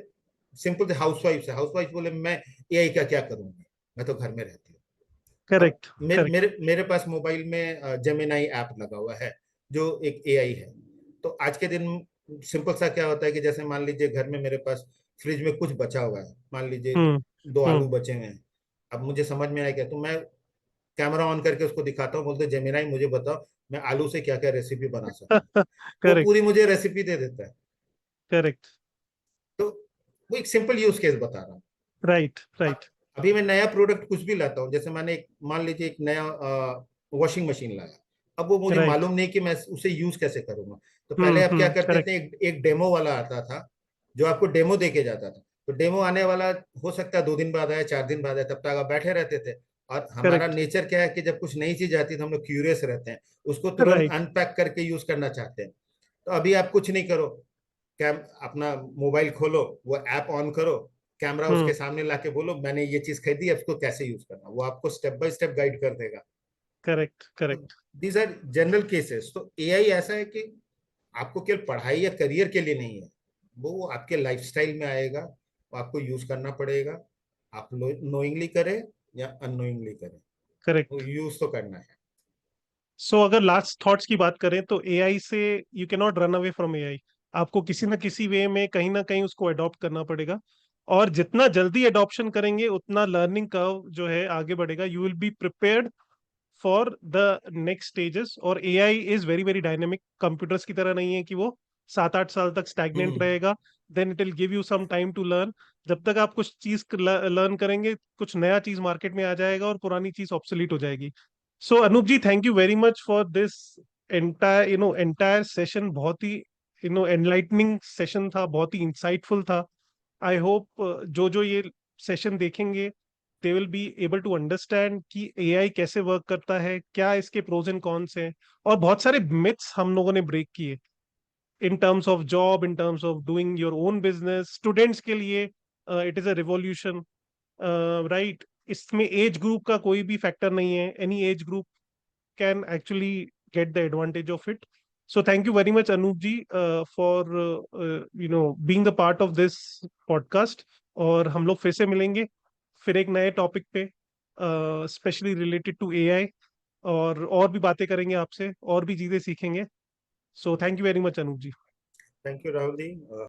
सिंपल हाउस वाइफ बोले मैं एआई का क्या करूंगी, मैं तो घर में रहती हूँ। अब करेक्ट। मेरे करेक्ट। मेरे मेरे पास मोबाइल में जेमिनाई ऐप लगा हुआ है, जो एक एआई है। तो आज के दिन सिंपल सा क्या होता है कि जैसे मान लीजिए घर में मेरे पास फ्रिज में कुछ बचा हुआ है, मान लीजिए हम्म। 2 आलू हम्म। बचे हुए हैं। अब मुझे समझ में आया क्या, तो मैं कैमरा ऑन करके उसको दिखाता हूँ, बोलते जेमिनाई मुझे बताओ मैं आलू से क्या क्या रेसिपी बना सकता हूँ। वो करेक्ट। पूरी मुझे रेसिपी दे देता है। करेक्ट। तो वो एक सिंपल यूज केस बता रहा हूँ। राइट। अब राइट। अभी मैं नया प्रोडक्ट कुछ भी लाता हूँ, जैसे मैंने एक मान लीजिए एक नया वॉशिंग मशीन लाया। अब वो मुझे राइट। मालूम नहीं कि मैं उसे यूज कैसे करूंगा। तो पहले आप क्या करते करेक्ट। थे, एक डेमो वाला आता था, जो आपको डेमो दे के जाता था। तो डेमो आने वाला हो सकता है 2 दिन बाद आए, 4 दिन बाद आए, तब तक आप बैठे रहते थे। और हमारा करेक्ट। नेचर क्या है कि जब कुछ नई चीज आती है तो हम लोग क्यूरियस रहते हैं, उसको तुरंत राइट। अनपैक करके यूज करना चाहते हैं। तो अभी आप कुछ नहीं करो, कैम अपना मोबाइल खोलो, वो ऐप ऑन करो, कैमरा उसके हम्म। सामने लाके बोलो मैंने ये चीज खरीदी, अब इसको कैसे यूज करना, वो आपको स्टेप बाय स्टेप गाइड कर देगा। करेक्ट। तो correct. These are general cases. तो एआई ऐसा है कि आपको केवल पढ़ाई या करियर के लिए नहीं है, वो आपके लाइफस्टाइल में आएगा, वो आपको यूज करना पड़ेगा। आप नोइंगली करें या अननोइंगली करें, वो करेक्ट। यूज तो करना है। सो अगर लास्ट थॉट्स की बात करें तो एआई से you can not run away from AI. आपको किसी ना किसी वे में कहीं ना कहीं उसको अडॉप्ट करना पड़ेगा। और जितना जल्दी अडॉप्शन करेंगे उतना लर्निंग कर्व जो है आगे बढ़ेगा। You will be prepared for the next stages. और AI is very very dynamic. Computers की तरह नहीं है कि वो 7-8 साल तक स्टैग्नेंट हम्म। रहेगा। Then it will give you some time to learn. जब तक आप कुछ चीज लर्न करेंगे कुछ नया चीज मार्केट में आ जाएगा और पुरानी चीज ऑब्सोलीट हो जाएगी। So Anoop ji, thank you very much for this entire session. बहुत ही एनलाइटनिंग सेशन था, बहुत ही इंसाइटफुल था। आई होप जो जो ये सेशन देखेंगे they will be able to understand कि एआई कैसे वर्क करता है, क्या इसके प्रोज एंड कॉन्स हैं। और बहुत सारे मिथ्स हम लोगों ने ब्रेक किए इन terms of job, in terms of doing your own business. Students के लिए it is a revolution, right. इसमें एज ग्रुप का कोई भी फैक्टर नहीं है। Any age group can actually get the advantage of it. So thank you very much, Anup ji, for being the part of this podcast. और हम लोग फिर से मिलेंगे फिर एक नए टॉपिक पे, स्पेशली रिलेटेड टू एआई, और भी बातें करेंगे आपसे, और भी चीजें सीखेंगे. So thank you very much, Anoop ji. Thank you Rahul ji.